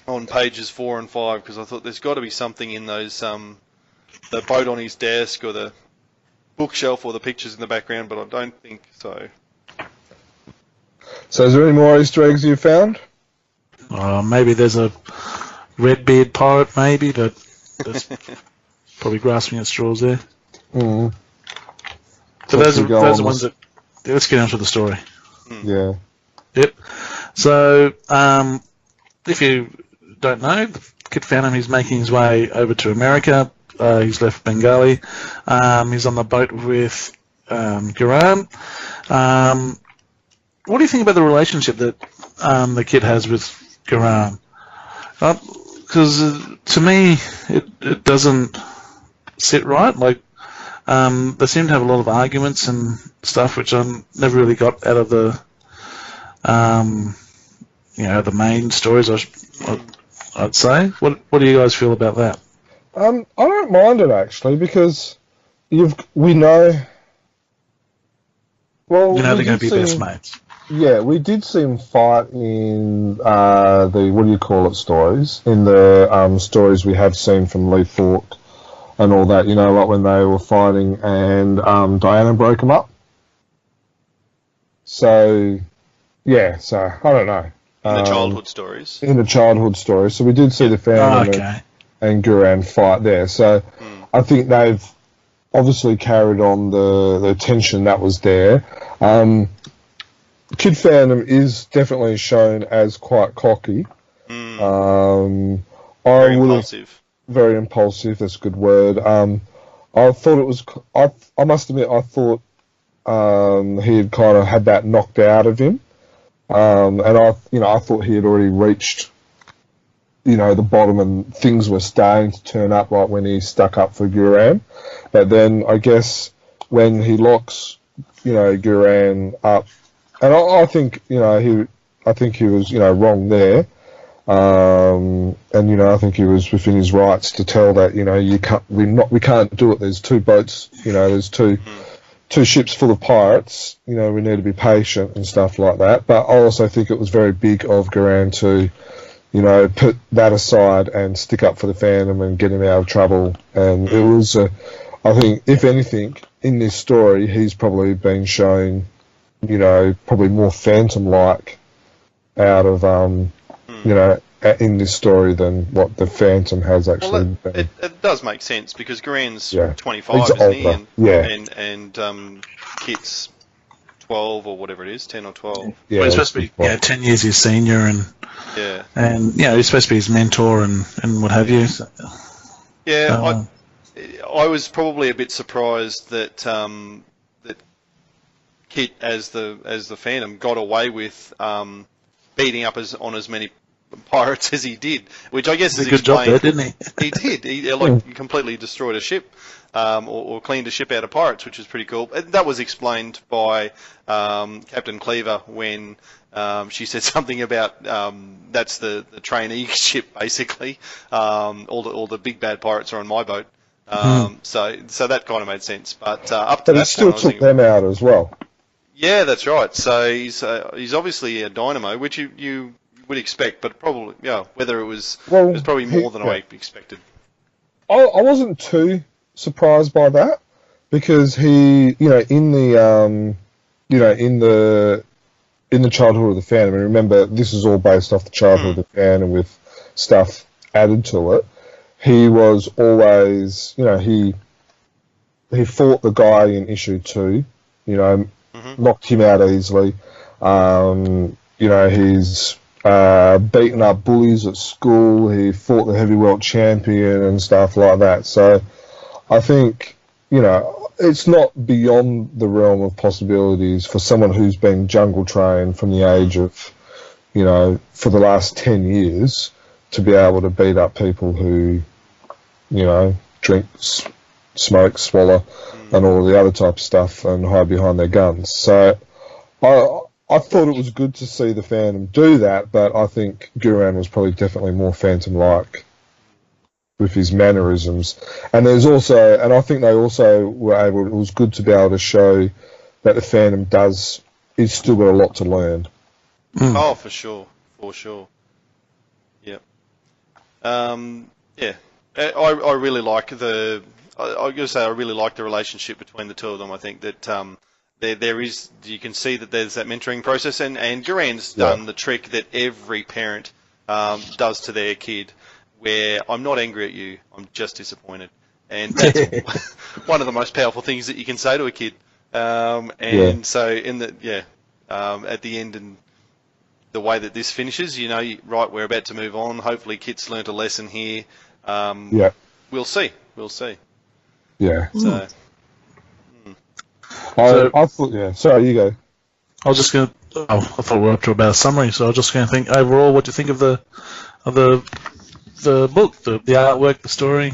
on pages 4 and 5, because I thought there's got to be something in those, the boat on his desk or the bookshelf or the pictures in the background, but I don't think so. So is there any more Easter eggs you found? Maybe there's a red-beard pirate, maybe, but that's probably grasping at straws there. Mm. So Let's those go are on the ones that... Let's get on to the story. Yeah. Yep. So, if you don't know, Kid Phantom, he's making his way over to America. He's left Bengali. He's on the boat with Garan. What do you think about the relationship that the kid has with Garan? Because to me, it doesn't sit right. Like, they seem to have a lot of arguments and stuff, which I never really got out of the, the main stories. I'd say. What do you guys feel about that? I don't mind it actually, because we know. Well, You know they're we going to did be best see- mates. Yeah, we did see him fight in the what do you call it stories, in the stories we have seen from Lee Falk and all that. You know, like when they were fighting and Diana broke him up. So, yeah. So I don't know. In the childhood stories. In the childhood story, so we did see the family and Guran fight there. So I think they've obviously carried on the tension that was there. Kid Phantom is definitely shown as quite cocky. Very I would impulsive. very impulsive. That's a good word. I thought it was. I must admit, I thought he had kind of had that knocked out of him, and I thought he had already reached, the bottom, and things were starting to turn up right when he stuck up for Guran. But then I guess when he locks, Guran up. And I think, I think he was, wrong there. And I think he was within his rights to tell that we can't do it. There's two boats, there's two ships full of pirates. We need to be patient and stuff like that. But I also think it was very big of Garand to, put that aside and stick up for the Phantom and get him out of trouble. And it was, I think, if anything, in this story, he's probably been shown, probably more Phantom-like out of in this story than what the Phantom has actually been. It does make sense because Garand's 25, he's isn't he? older. And Kit's 12 or whatever it is, 10 or 12. Yeah, well, he's supposed to be 10 years his senior, and he's supposed to be his mentor and what have you. So, I was probably a bit surprised that that Kit as the Phantom got away with beating up on as many pirates as he did, which I guess is a good job there, didn't he? He did. He completely destroyed a ship, or cleaned a ship out of pirates, which is pretty cool. That was explained by Captain Cleaver when she said something about that's the trainee ship, basically. All the big bad pirates are on my boat. So that kind of made sense. But up to that he still point, took them out as well. Yeah, that's right. So he's obviously a dynamo, which you would expect, but probably whether it was probably more than I expected. I wasn't too surprised by that because he, in the childhood of the Phantom, and remember this is all based off the childhood of the Phantom with stuff added to it. He was always, he fought the guy in issue 2, knocked him out easily. He's beaten up bullies at school. He fought the heavyweight champion and stuff like that. So I think, it's not beyond the realm of possibilities for someone who's been jungle trained from the age of, for the last 10 years to be able to beat up people who, drink, smoke, swallow, and all the other type of stuff and hide behind their guns. So I thought it was good to see the Phantom do that, but I think Garand was probably definitely more Phantom-like with his mannerisms. And there's also, and I think they also were able, it was good to be able to show that the Phantom he's still got a lot to learn. Oh, for sure. Yeah. I really like I really like the relationship between the two of them. I think that there is, you can see that there's that mentoring process, and Garand's done the trick that every parent does to their kid, where I'm not angry at you, I'm just disappointed, and that's one of the most powerful things that you can say to a kid. So at the end, and the way that this finishes, right, we're about to move on. Hopefully, Kit's learnt a lesson here. We'll see. Yeah. So. I thought, sorry, you go. I was just going to. I thought we were up to about a summary, so I was just going to think overall, what do you think of the book, the artwork, the story?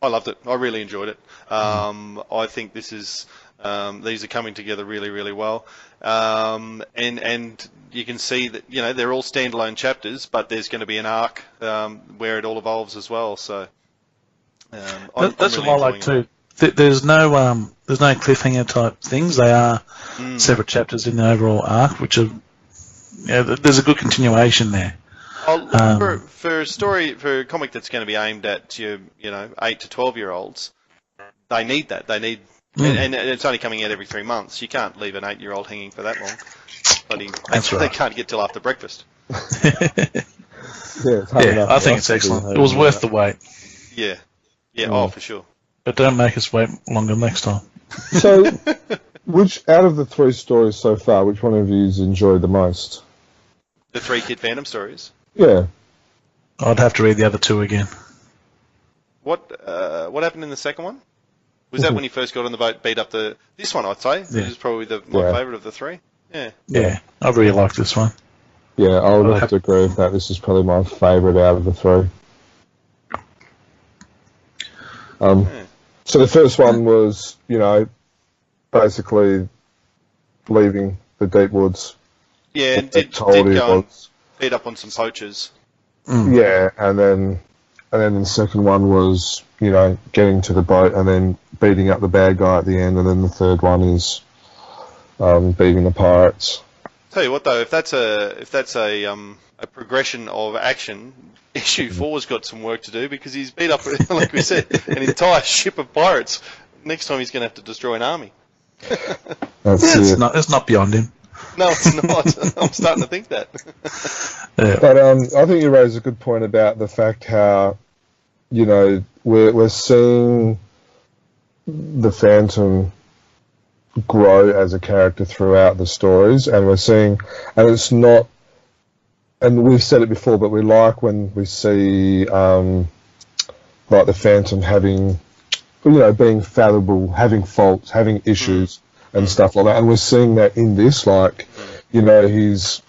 I loved it. I really enjoyed it. I think this is these are coming together really, really well, and you can see that they're all standalone chapters, but there's going to be an arc where it all evolves as well. So that's what I like too. There's no cliffhanger type things. They are separate chapters in the overall arc, which are there's a good continuation there. For a comic that's going to be aimed at your 8 to 12-year-olds, they need that. They need, and it's only coming out every 3 months. You can't leave an 8-year-old hanging for that long. That's right. They can't get till after breakfast. I think it's excellent. It was worth the wait. Yeah. Oh, for sure. But don't make us wait longer next time. So, which out of the 3 stories so far, which one of you enjoyed the most? The 3 Kid Phantom stories. Yeah. I'd have to read the other 2 again. What happened in the second one? Was that when he first got on the boat, beat up this one? I'd say this is probably my favourite of the 3. Yeah, I really like this one. Yeah, I would have to agree with that. This is probably my favourite out of the 3. So the first one was, basically leaving the deep woods Yeah, and that did told go it and was. beat up on some poachers. Yeah, and then the second one was, getting to the boat and then beating up the bad guy at the end, and then the third one is beating the pirates. Tell you what though, if that's a progression of action, issue 4's got some work to do because he's beat up, like we said, an entire ship of pirates. Next time he's going to have to destroy an army. That's it. It's not beyond him. No, it's not. I'm starting to think that. Yeah. But I think you raise a good point about the fact how, we're seeing the Phantom grow as a character throughout the stories, and we're seeing, and it's not, and we've said it before, but we like when we see like the Phantom having, being fallible, having faults, having issues and stuff like that, and we're seeing that in this, like, he's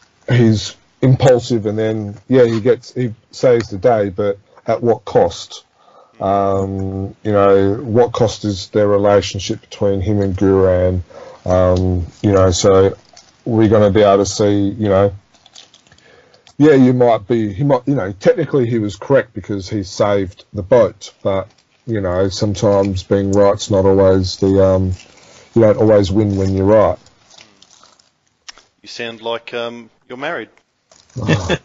impulsive, and then he saves the day, but at what cost? What cost is their relationship between him and Guran? So we're going to be able to see, technically he was correct because he saved the boat, but, sometimes being right's not always you don't always win when you're right. You sound like you're married. Oh.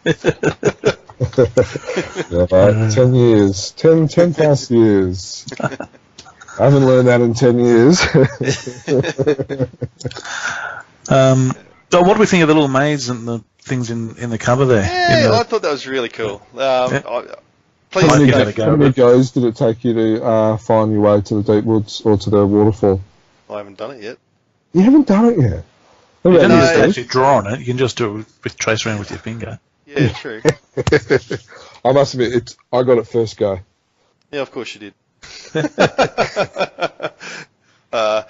Yeah, mate, 10 years. 10 plus years. I haven't learned that in 10 years. So what do we think of the little maids and the things in the cover there? Yeah, I thought that was really cool. Please, Might How give many, that a go, how many but- goes did it take you to find your way to the deep woods or to the waterfall? I haven't done it yet. You haven't done it yet. You don't No, have to it's- actually draw on it. You can just do it with trace around with your finger. Yeah, true. I must admit, I got it first go. Yeah, of course you did. I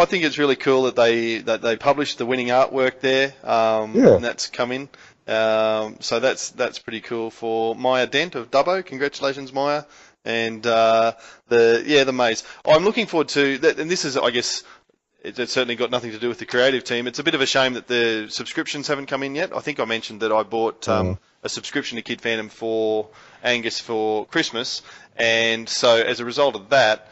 think it's really cool that they published the winning artwork there, and that's come in. So that's pretty cool for Maya Dent of Dubbo. Congratulations, Maya. And the maze. I'm looking forward to that, and this is, I guess, it's certainly got nothing to do with the creative team. It's a bit of a shame that the subscriptions haven't come in yet. I think I mentioned that I bought a subscription to Kid Phantom for Angus for Christmas, and so as a result of that,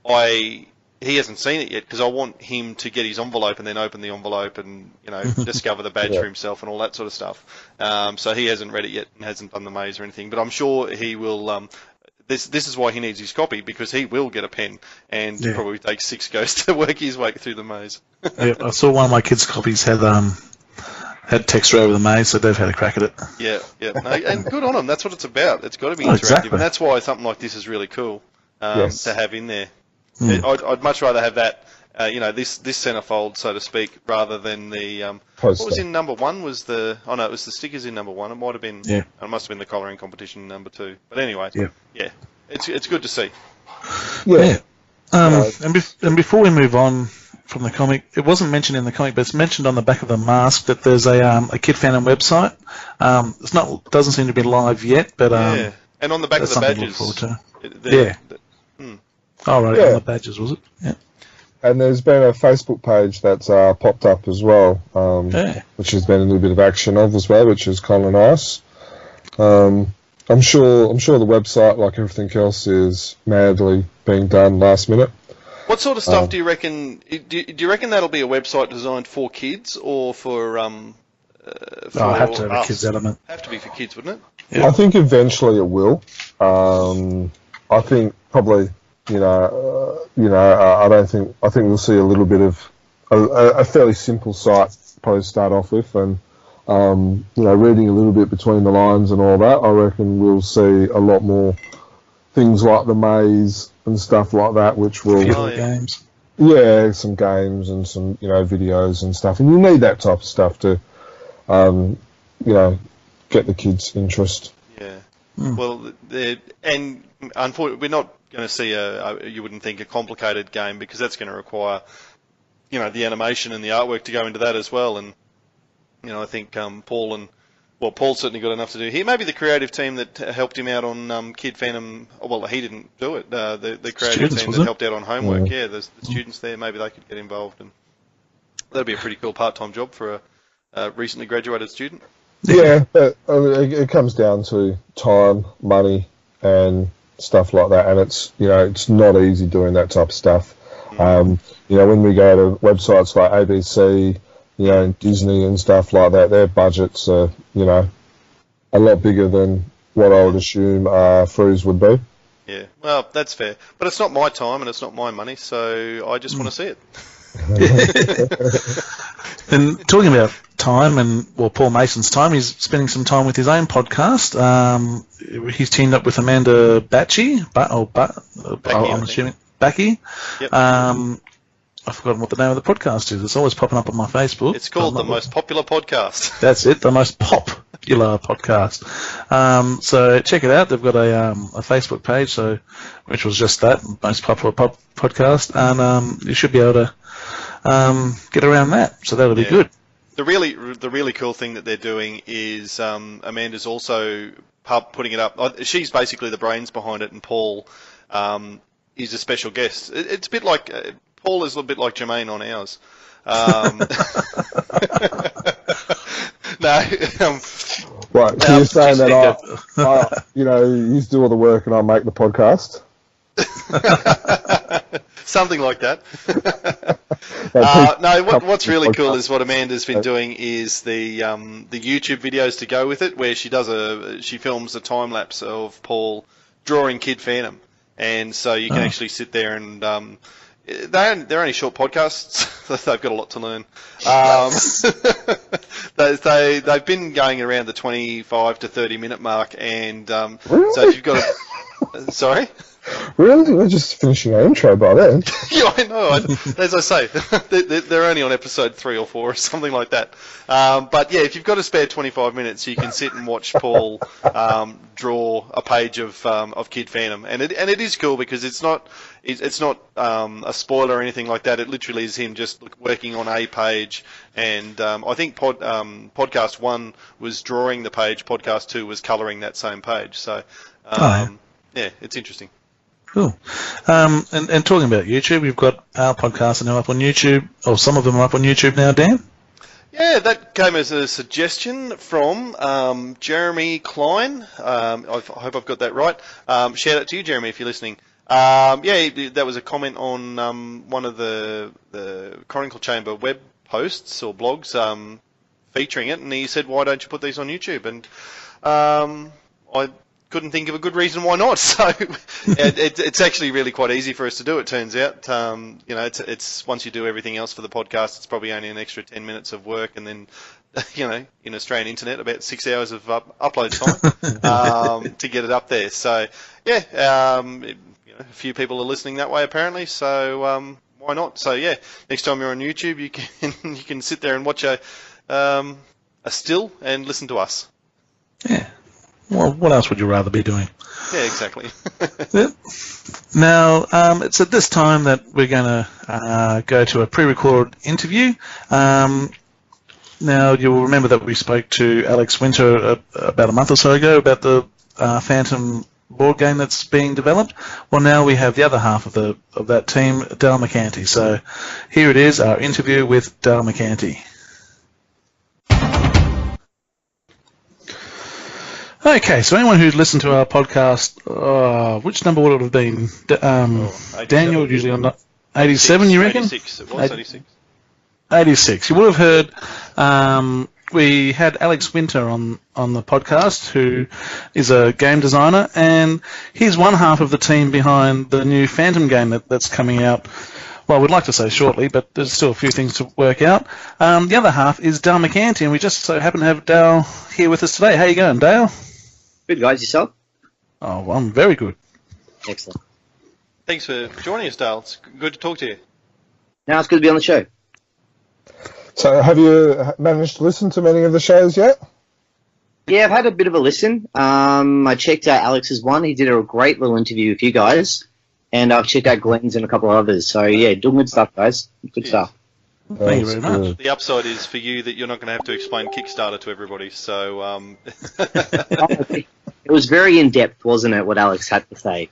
he hasn't seen it yet because I want him to get his envelope and then open the envelope and discover the badge for himself and all that sort of stuff. So he hasn't read it yet and hasn't done the maze or anything, but I'm sure he will. This is why he needs his copy, because he will get a pen and probably take 6 goes to work his way through the maze. Yeah, I saw one of my kids' copies had texture over the maze, so they've had a crack at it. Yeah. No, and good on them. That's what it's about. It's got to be interactive, exactly. and that's why something like this is really cool to have in there. Mm. I'd much rather have that, this centerfold, so to speak, rather than the what was in number 1 was it was the stickers in number 1. It might have been, it must have been the colouring competition in number 2. But anyway, it's good to see. Yeah. And before we move on from the comic, it wasn't mentioned in the comic, but it's mentioned on the back of the mask that there's a Kid Phantom website. Doesn't seem to be live yet, but and on the back of the badges. Oh, right, on the badges, was it? Yeah. And there's been a Facebook page that's popped up as well, which has been a little bit of action of as well, which is kind of nice. I'm sure the website, like everything else, is madly being done last minute. What sort of stuff do you reckon? Do you reckon that'll be a website designed for kids or for have to have a kids element. Have to be for kids, wouldn't it? Yeah. I think eventually it will. I think probably. I think we'll see a little bit of a fairly simple site probably start off with, and reading a little bit between the lines and all that. I reckon we'll see a lot more things like the maze and stuff like that, which will games. Yeah, some games and some videos and stuff, and you need that type of stuff to get the kids' interest. Yeah. Well, and unfortunately, we're not going to see you wouldn't think, a complicated game, because that's going to require, the animation and the artwork to go into that as well. And, I think Paul's certainly got enough to do here. Maybe the creative team that helped him out on Kid Phantom, well, he didn't do it. The creative team that helped out on homework, the students there, maybe they could get involved. And that'd be a pretty cool part-time job for recently graduated student. Yeah, but it comes down to time, money, and stuff like that. And it's not easy doing that type of stuff. When we go to websites like ABC, and Disney and stuff like that, their budgets are, a lot bigger than what I would assume Frew's would be. Yeah, well, that's fair. But it's not my time and it's not my money, so I just want to see it. And talking about time and Paul Mason's time, he's spending some time with his own podcast. He's teamed up with Amanda Bacci, I'm assuming Bacci. Yep. I've forgotten what the name of the podcast is. It's always popping up on my Facebook. It's called The Most Popular Podcast. That's it, The Most Popular Podcast. So check it out. They've got a Facebook page, which was just that, Most Popular Podcast, and you should be able to get around that. So that'll be good. The really cool thing that they're doing is Amanda's also putting it up. She's basically the brains behind it, and Paul is a special guest. It's a bit like Paul is a little bit like Jermaine on ours. Right, so you're saying that you do all the work and I make the podcast? Something like that. What's really cool is what Amanda's been doing is the YouTube videos to go with it, where she films a time lapse of Paul drawing Kid Phantom, and so you can actually sit there and they're only short podcasts. They've got a lot to learn. They've been going around the 25 to 30 minute mark, and really? So if you've got sorry. Really? We're just finishing our intro by then. Yeah, I know. As I say, they're only on episode 3 or 4 or something like that. But yeah, if you've got a spare 25 minutes, you can sit and watch Paul draw a page of Kid Phantom, and it is cool because it's not a spoiler or anything like that. It literally is him just working on a page, and I think podcast 1 was drawing the page, podcast 2 was colouring that same page. So yeah, it's interesting. Cool. And talking about YouTube, we've got our podcasts now up on YouTube, or some of them are up on YouTube now, Dan? Yeah, that came as a suggestion from Jeremy Klein. I hope I've got that right. Shout out to you, Jeremy, if you're listening. That was a comment on one of the Chronicle Chamber web posts or blogs featuring it, and he said, why don't you put these on YouTube? And I couldn't think of a good reason why not. So it's actually really quite easy for us to do, it turns out. It's once you do everything else for the podcast, it's probably only an extra 10 minutes of work, and then in Australian internet, about 6 hours of upload time to get it up there. So yeah, a few people are listening that way apparently. So why not? So yeah, next time you're on YouTube, you can sit there and watch a still and listen to us. Yeah. Well, what else would you rather be doing? Yeah, exactly. Yep. Now, it's at this time that we're going to go to a pre-recorded interview. Now, you'll remember that we spoke to Alex Winter about a month or so ago about the Phantom board game that's being developed. Well, now we have the other half of that team, Dale Maccanti. So here it is, our interview with Dale Maccanti. Okay, so anyone who's listened to our podcast, which number would it have been? Daniel, usually on 87, you reckon? 86, it was 86. 86. You would have heard we had Alex Winter on the podcast, who is a game designer, and he's one half of the team behind the new Phantom game that's coming out. Well, we'd like to say shortly, but there's still a few things to work out. The other half is Dale Maccanti, and we just so happen to have Dale here with us today. How you going, Dale? Good, guys. Yourself? Oh, well, I'm very good. Excellent. Thanks for joining us, Dale. It's good to talk to you. Now it's good to be on the show. So have you managed to listen to many of the shows yet? Yeah, I've had a bit of a listen. I checked out Alex's one. He did a great little interview with you guys. And I've checked out Glenn's and a couple of others. So, yeah, doing good stuff, guys. Good stuff. Thank you very much. The upside is for you that you're not going to have to explain Kickstarter to everybody. So, It was very in-depth, wasn't it, what Alex had to say?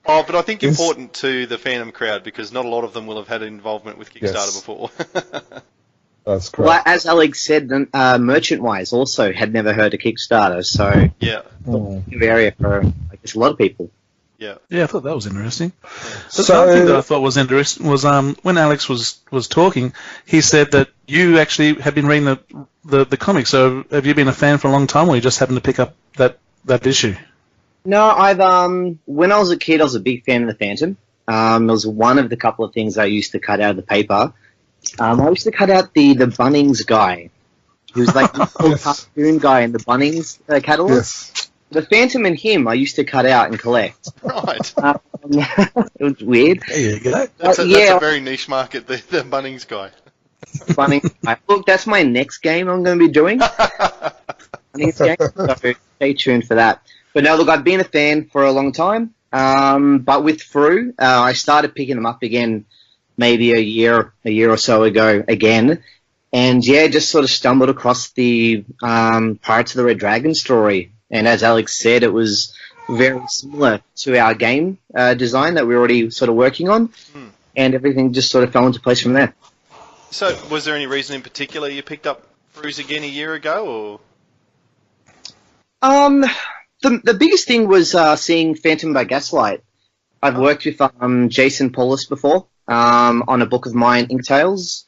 Oh, but I think important to the Phantom crowd because not a lot of them will have had involvement with Kickstarter before. That's correct. Well, as Alex said, Merchant Wise also had never heard of Kickstarter, so Yeah. new area for I guess a lot of people. Yeah. Yeah, I thought that was interesting. The So- other thing that I thought was interesting was when Alex was talking, he said that you actually had been reading the comics. So have you been a fan for a long time, or you just happened to pick up that issue? No, I've when I was a kid, I was a big fan of the Phantom. It was one of the couple of things I used to cut out of the paper. I used to cut out the Bunnings guy. He was like the little cartoon guy in the Bunnings catalog. Yes. The Phantom and him, I used to cut out and collect. Right. It was weird. There you go. That's yeah. a very niche market, the Bunnings guy. Bunnings guy. Look, that's my next game I'm going to be doing. Bunnings game. So stay tuned for that. But no, look, I've been a fan for a long time. But with Frew, I started picking them up again maybe a year or so ago again. And yeah, just sort of stumbled across the Pirates of the Red Dragon story. And as Alex said, it was very similar to our game design that we were already sort of working on. And everything just sort of fell into place from there. So, was there any reason in particular you picked up Frews again a year ago, or? The biggest thing was seeing Phantom by Gaslight. I've worked with Jason Paulus before on a book of mine, Ink Tales,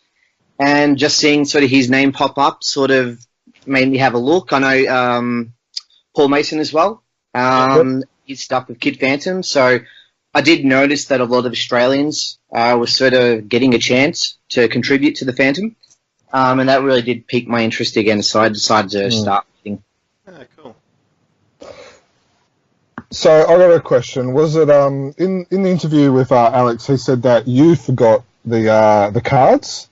and just seeing sort of his name pop up sort of made me have a look. I know Paul Mason as well. He's stuck with Kid Phantom, so I did notice that a lot of Australians were sort of getting a chance to contribute to the Phantom, and that really did pique my interest again, so I decided to start reading. Oh, cool. So I got a question. Was it in the interview with Alex? He said that you forgot the cards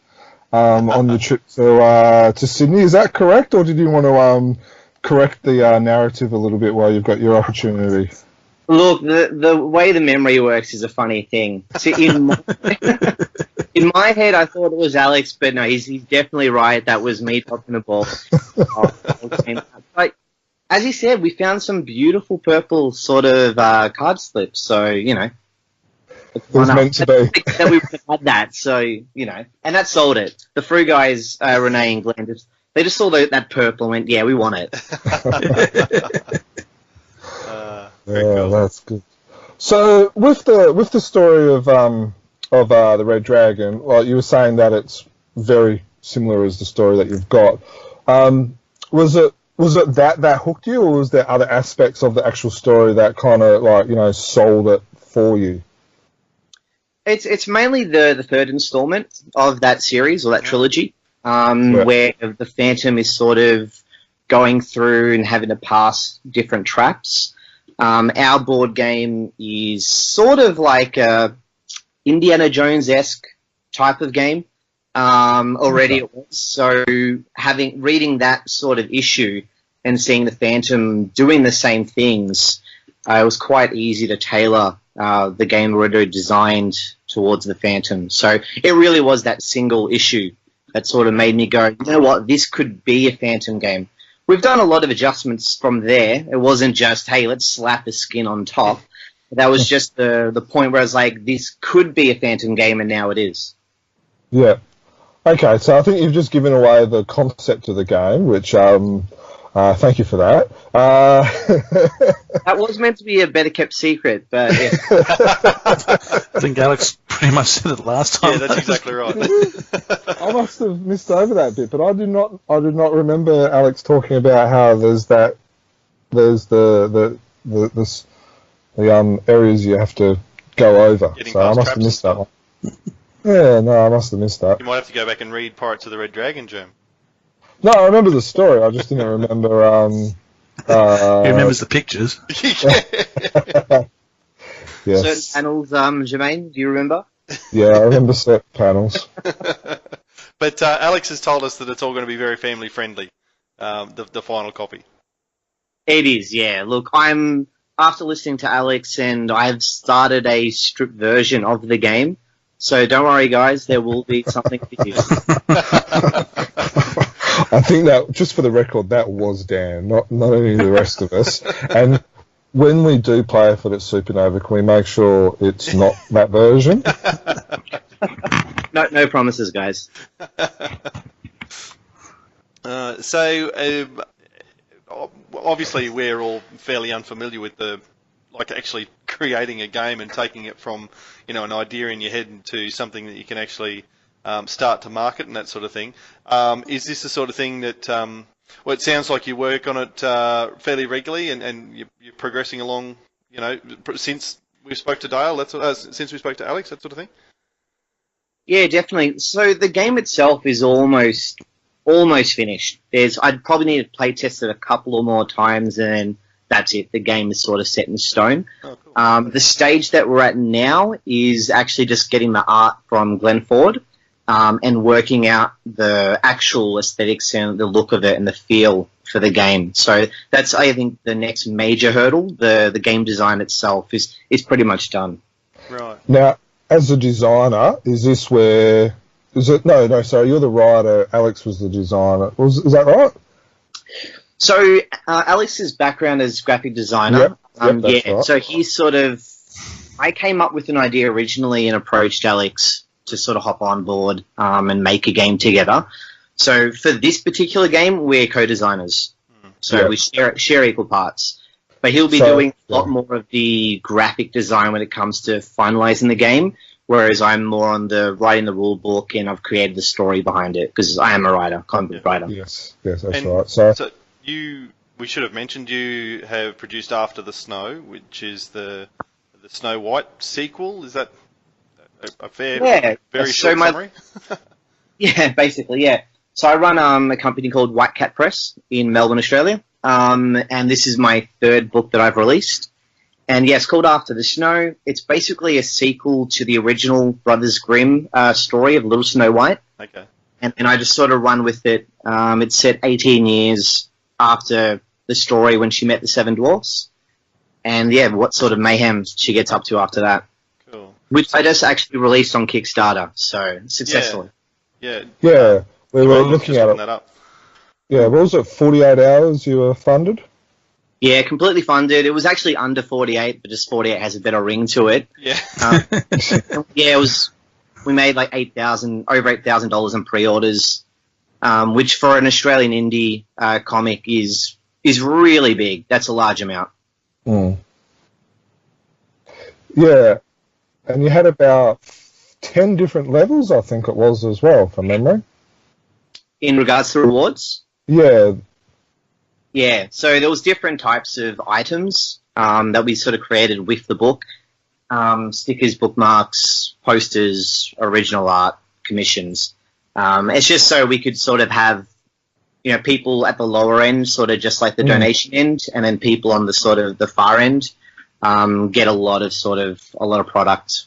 on your trip to Sydney. Is that correct, or did you want to correct the narrative a little bit while you've got your opportunity? Look, the way the memory works is a funny thing. See, in my head, I thought it was Alex, but no, he's definitely right. That was me dropping the ball. But as he said, we found some beautiful purple sort of card slips. So you know, It was meant to be. that we would have had that. So you know, and that sold it. The Frew guys, Renee and Glenn, they just saw that purple and went, "Yeah, we want it." Very Yeah, cool. that's good. So with the story of the Red Dragon, well, you were saying that it's very similar as the story that you've got. Was it that hooked you, or was there other aspects of the actual story that kind of sold it for you? It's mainly the third installment of that series or that trilogy, where the Phantom is sort of going through and having to pass different traps. Our board game is sort of like a Indiana Jones-esque type of game. Already it was. So reading that sort of issue and seeing the Phantom doing the same things, it was quite easy to tailor the game already designed towards the Phantom. So it really was that single issue that sort of made me go, you know what, this could be a Phantom game. We've done a lot of adjustments from there. It wasn't just, hey, let's slap a skin on top. That was just the point where I was like, this could be a Phantom game, and now it is. Yeah. Okay, so I think you've just given away the concept of the game, which thank you for that. That was meant to be a better kept secret, but yeah. I think Alex pretty much said it last time. Yeah, that's exactly right. I must have missed over that bit, but I did not remember Alex talking about how there's the areas you have to go over. Getting So I past must have traps missed and that one. Yeah, no, I must have missed that. You might have to go back and read Pirates of the Red Dragon, Jim. No, I remember the story. I just didn't remember. He remembers the pictures. Yes. Certain panels, Jermaine, do you remember? Yeah, I remember certain panels. But Alex has told us that it's all going to be very family friendly, the final copy. It is, yeah. Look, after listening to Alex, and I've started a stripped version of the game, so don't worry, guys, there will be something for you. I think that, just for the record, that was Dan, not only the rest of us. And when we do play if it's Supernova, can we make sure it's not that version? No promises, guys. Obviously we're all fairly unfamiliar with actually creating a game and taking it from, an idea in your head into something that you can actually start to market and that sort of thing. Is this the sort of thing that, it sounds like you work on it fairly regularly and you're progressing along, since we spoke to Dale, since we spoke to Alex, that sort of thing? Yeah, definitely. So the game itself is almost finished. I'd probably need to play test it a couple or more times, and that's it. The game is sort of set in stone. Oh, cool. The stage that we're at now is actually just getting the art from Glenn Ford and working out the actual aesthetics and the look of it and the feel for the game. So that's, I think, the next major hurdle. The game design itself is pretty much done. Right. Now, as a designer, is this where... No, sorry, you're the writer. Alex was the designer. Is that right? So Alex's background is graphic designer. Yep, that's right. So he's I came up with an idea originally and approached Alex to sort of hop on board and make a game together. So for this particular game, we're co-designers. So we share equal parts. But he'll be doing a lot more of the graphic design when it comes to finalizing the game, whereas I'm more on the writing the rule book, and I've created the story behind it because I am a writer, comic book writer. Yes, that's right. So we should have mentioned you have produced After the Snow, which is the Snow White sequel. Is that a fair, very short summary? Yeah, basically, yeah. So I run a company called White Cat Press in Melbourne, Australia, and this is my third book that I've released. And yeah, it's called After the Snow. It's basically a sequel to the original Brothers Grimm story of Little Snow White. Okay. And I just sort of run with it. It's set 18 years after the story when she met the Seven Dwarfs. And yeah, what sort of mayhem she gets up to after that. Cool. Which I just actually released on Kickstarter, so successfully. Yeah. Yeah, we were looking at it. That up. Yeah, what was it, 48 hours you were funded? Yeah, completely funded. It was actually under 48, but just 48 has a better ring to it. Yeah. Yeah, it was. We made like over $8,000 in pre-orders, which for an Australian indie comic is really big. That's a large amount. Mm. Yeah, and you had about 10 different levels, I think it was as well, from memory. In regards to rewards? Yeah. Yeah, so there was different types of items that we sort of created with the book. Stickers, bookmarks, posters, original art, commissions. It's just so we could sort of have, people at the lower end, sort of just like the donation end, and then people on the sort of the far end get a lot of product.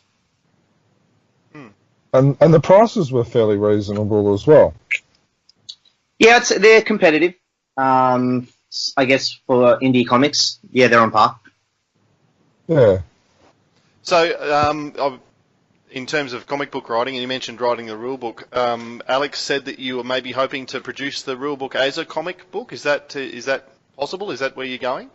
And the prices were fairly reasonable as well. Yeah, they're competitive. I guess for indie comics, yeah, they're on par. Yeah. So, in terms of comic book writing, and you mentioned writing the rule book, Alex said that you were maybe hoping to produce the rule book as a comic book. Is that possible? Is that where you're going?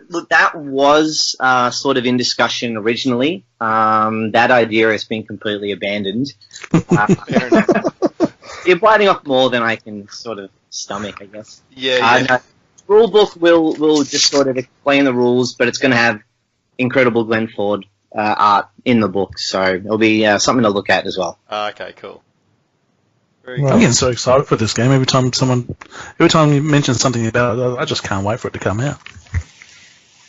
Look, that was sort of in discussion originally. That idea has been completely abandoned. Fair enough. You're biting off more than I can sort of stomach, I guess. Yeah. No, rule book will just sort of explain the rules, but it's going to have incredible Glenn Ford art in the book, so it'll be something to look at as well. Okay, cool. I'm getting so excited for this game. Every time you mention something about it, I just can't wait for it to come out.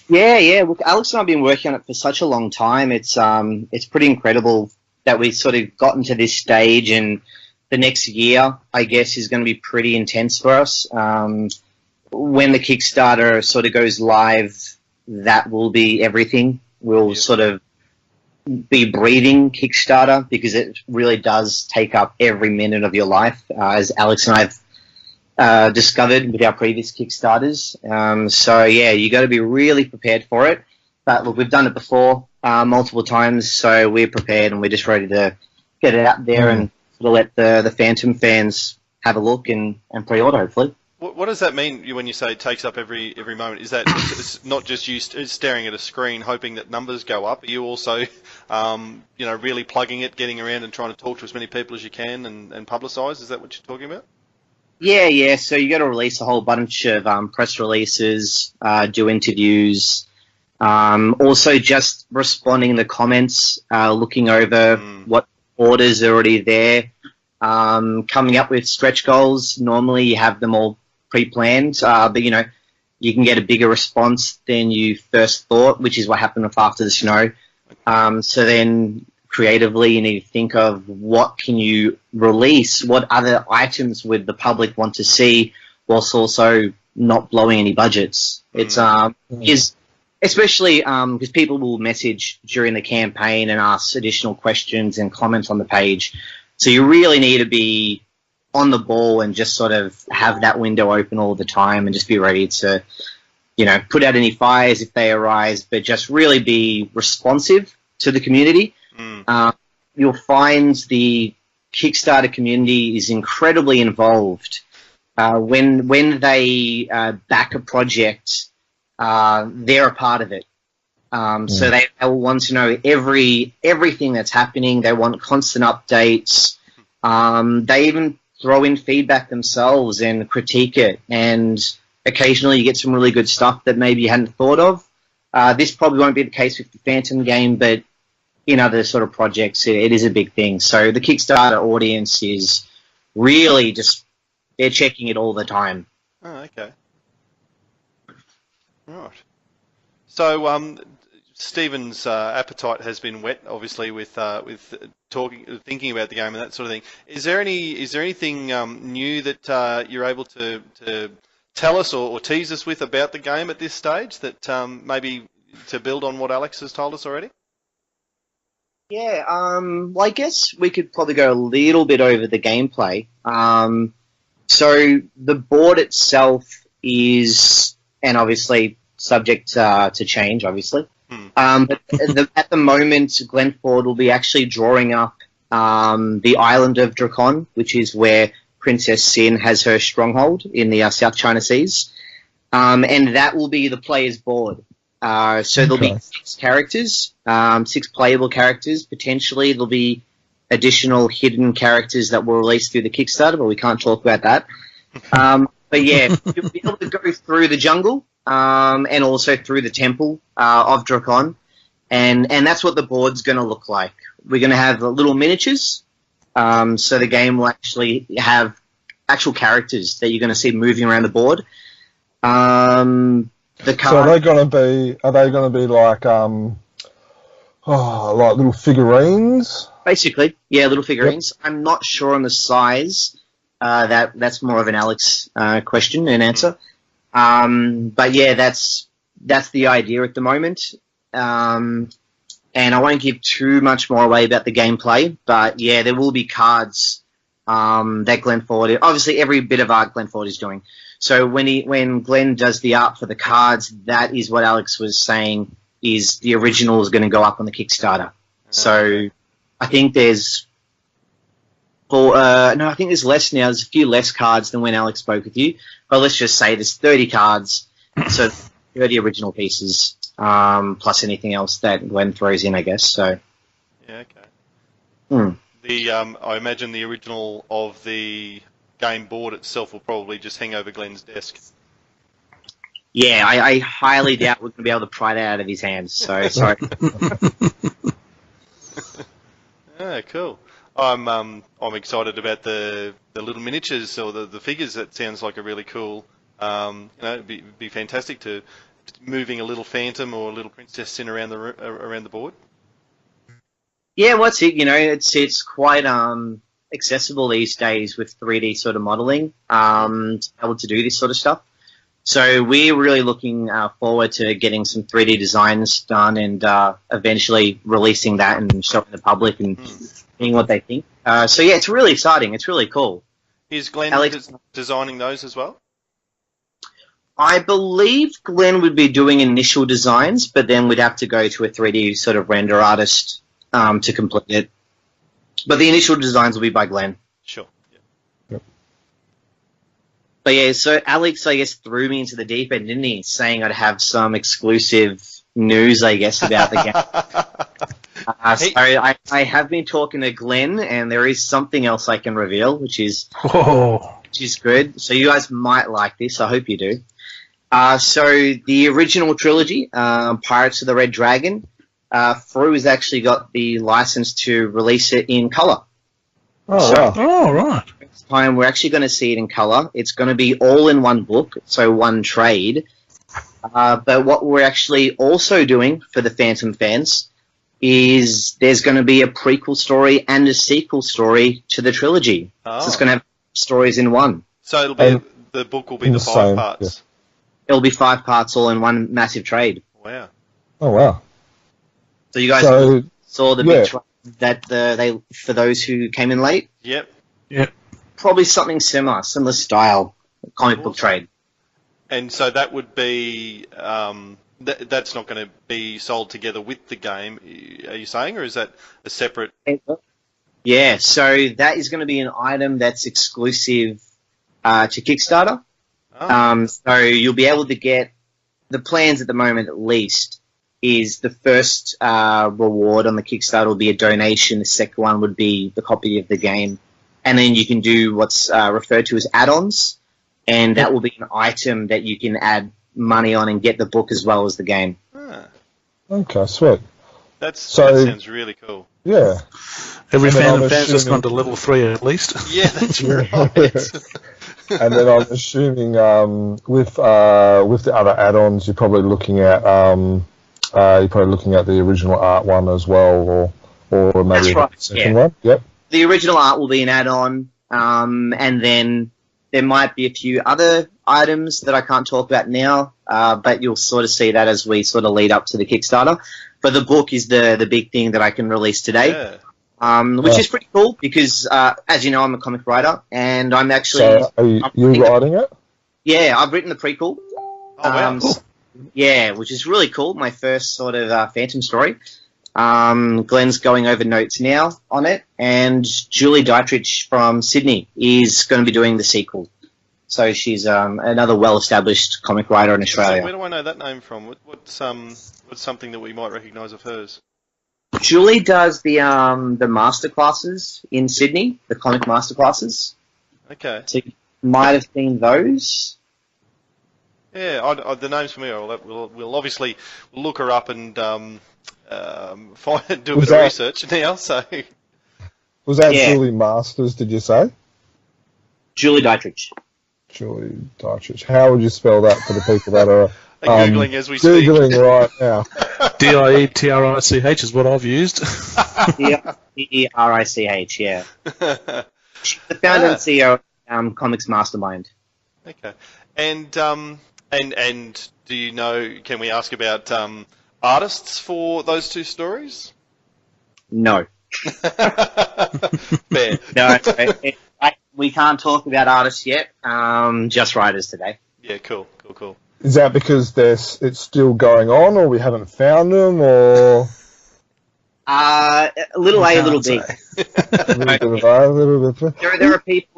Yeah. Look, Alex and I have been working on it for such a long time. It's pretty incredible that we've sort of gotten to this stage, and the next year, I guess, is going to be pretty intense for us. When the Kickstarter sort of goes live, that will be everything. We'll sort of be breathing Kickstarter because it really does take up every minute of your life, as Alex and I have discovered with our previous Kickstarters. So, yeah, you got to be really prepared for it. But, look, we've done it before multiple times, so we're prepared and we're just ready to get it out there and sort of let the Phantom fans have a look and pre-order, hopefully. What does that mean when you say it takes up every moment? Is that it's not just you staring at a screen hoping that numbers go up? Are you also, really plugging it, getting around and trying to talk to as many people as you can and publicise? Is that what you're talking about? Yeah. So you got to release a whole bunch of press releases, do interviews, also just responding to comments, looking over what orders are already there, coming up with stretch goals. Normally you have them all pre-planned, but you can get a bigger response than you first thought, which is what happened with After the Snow. So then creatively you need to think of what can you release, what other items would the public want to see, whilst also not blowing any budgets. It's especially because people will message during the campaign and ask additional questions and comments on the page. So you really need to be on the ball and just sort of have that window open all the time and just be ready to, put out any fires if they arise, but just really be responsive to the community. You'll find the Kickstarter community is incredibly involved. When they back a project, they're a part of it. So they will want to know everything that's happening. They want constant updates. They even throw in feedback themselves and critique it. And occasionally you get some really good stuff that maybe you hadn't thought of. This probably won't be the case with the Phantom game, but in other sort of projects, it is a big thing. So the Kickstarter audience is really they're checking it all the time. Oh, okay. Right. So, Stephen's appetite has been whet, obviously, with thinking about the game and that sort of thing. Is there anything new that you're able to tell us or tease us with about the game at this stage that maybe to build on what Alex has told us already? Yeah. Well, I guess we could probably go a little bit over the gameplay. So the board itself is, and obviously subject to change, obviously. But at the moment, Glenford will be actually drawing up the island of Drakon, which is where Princess Sin has her stronghold in the South China Seas. And that will be the player's board. So there'll be 6 characters, 6 playable characters. Potentially there'll be additional hidden characters that will release through the Kickstarter, but we can't talk about that. But yeah, you'll be able to go through the jungle and also through the temple of Drakon, and that's what the board's going to look like. We're going to have little miniatures, so the game will actually have actual characters that you're going to see moving around the board. So are they going to be like little figurines? Basically, yeah, little figurines. Yep. I'm not sure on the size. That's more of an Alex question and answer. But yeah, that's the idea at the moment. And I won't give too much more away about the gameplay, but yeah, there will be cards that Glenn Ford, obviously every bit of art Glenn Ford is doing. So when Glenn does the art for the cards, that is what Alex was saying is the original is going to go up on the Kickstarter. So I think there's I think there's less now. There's a few less cards than when Alex spoke with you. But let's just say there's 30 cards, so 30 original pieces, plus anything else that Glenn throws in, I guess. So. Yeah. Okay. I imagine the original of the game board itself will probably just hang over Glenn's desk. Yeah, I highly doubt we're going to be able to pry that out of his hands. So sorry. Yeah, cool. I'm excited about the little miniatures or the figures. That sounds like a really cool. It'd be fantastic to moving a little Phantom or a little Princess Sin around the board. Yeah, what's it? It's quite accessible these days with 3D sort of modeling. Able to do this sort of stuff. So we're really looking forward to getting some 3D designs done and eventually releasing that and showing the public and seeing what they think. So yeah, it's really exciting. It's really cool. Is Glenn designing those as well? I believe Glenn would be doing initial designs, but then we'd have to go to a 3D sort of render artist to complete it. But the initial designs will be by Glenn. Sure. But yeah, so Alex, I guess, threw me into the deep end, didn't he? Saying I'd have some exclusive news, I guess, about the game. So I have been talking to Glenn, and there is something else I can reveal, which is which is good. So you guys might like this. I hope you do. So the original trilogy, Pirates of the Red Dragon, Frew has actually got the license to release it in color. Oh, So- wow. Oh, right. Next time we're actually going to see it in color. It's going to be all in one book, so one trade. But what we're actually also doing for the Phantom fans is there's going to be a prequel story and a sequel story to the trilogy. Oh. So it's going to have stories in one. So it'll be the book will be in the the 5 same, parts. It'll be 5 parts all in one massive trade. Wow. Oh, wow. So you guys So, saw the yeah. big trade that they for those who came in late? Yep. Probably something similar style comic book trade. And so that would be that's not going to be sold together with the game. Are you saying, or is that a separate? Yeah, so that is going to be an item that's exclusive to Kickstarter. Oh. So you'll be able to get the plans at the moment, at least, is the first reward on the Kickstarter will be a donation. The second one would be the copy of the game, and then you can do what's referred to as add-ons, and that will be an item that you can add money on and get the book as well as the game. Ah, Okay, sweet. that So- sounds really cool. Yeah. Every And then Phantom I'm fan's just assuming- gone to level 3 at least. Yeah, that's right. And then I'm assuming with the other add-ons, you're probably looking at the original art one as well, or maybe That's right, the second yeah. one. Yep. The original art will be an add-on, and then there might be a few other items that I can't talk about now, but you'll sort of see that as we sort of lead up to the Kickstarter. But the book is the big thing that I can release today, which is pretty cool because, as you know, I'm a comic writer, and I'm actually... So are you writing it? Yeah, I've written the prequel. Oh, wow. Yeah, which is really cool. My first sort of Phantom story. Glenn's going over notes now on it, and Julie Dietrich from Sydney is going to be doing the sequel. So she's another well-established comic writer in Australia. Where do I know that name from? What's something that we might recognise of hers? Julie does the masterclasses in Sydney, the comic masterclasses. Okay. So you might have seen those. Yeah, the name's familiar. We'll obviously look her up and do a bit of research now. So Was that Yeah. Julie Masters, did you say? Julie Dietrich. Julie Dietrich. How would you spell that for the people that are Googling as we speak. Googling right now? Dietrich is what I've used. D-E-R-I-C-H, yeah. The founder and CEO of Comics Mastermind. Okay. And do you know? Can we ask about artists for those two stories? No. Fair. No, we can't talk about artists yet, just writers today. Yeah. Cool. Is that because it's still going on, or we haven't found them, or A little A, a little B. Can't a little bit of a little bit?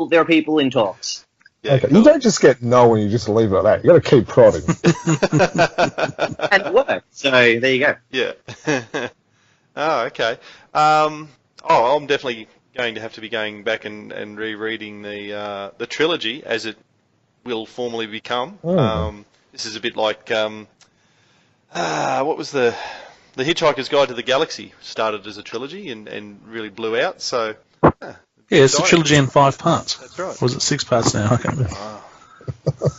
There are people in talks. Yeah, Okay, cool. you don't just get no and you just leave it at that. You got to keep prodding. And it worked, so there you go. Yeah. Oh, okay. I'm definitely going to have to be going back and rereading the trilogy as it will formally become. Oh. This is a bit like what was the Hitchhiker's Guide to the Galaxy started as a trilogy and really blew out. So Yeah, it's a trilogy in 5 parts. That's right. Or was it 6 parts now? I can't remember.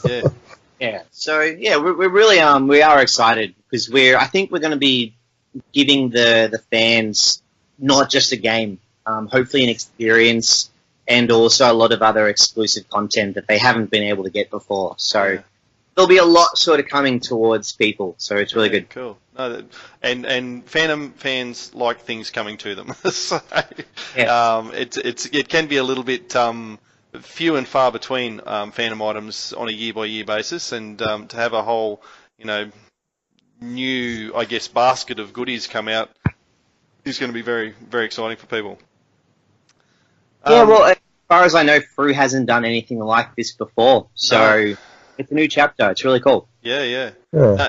Yeah. Yeah. So yeah, we're really we are excited because I think we're going to be giving the fans not just a game, hopefully an experience, and also a lot of other exclusive content that they haven't been able to get before. So Yeah. there'll be a lot sort of coming towards people. So it's really good. Cool. No, and Phantom fans like things coming to them. So Yeah. it can be a little bit few and far between Phantom items on a year-by-year basis, and to have a whole, new, I guess, basket of goodies come out is going to be very, very exciting for people. Yeah, well, as far as I know, Frew hasn't done anything like this before, so it's a new chapter. It's really cool. Yeah. Yeah.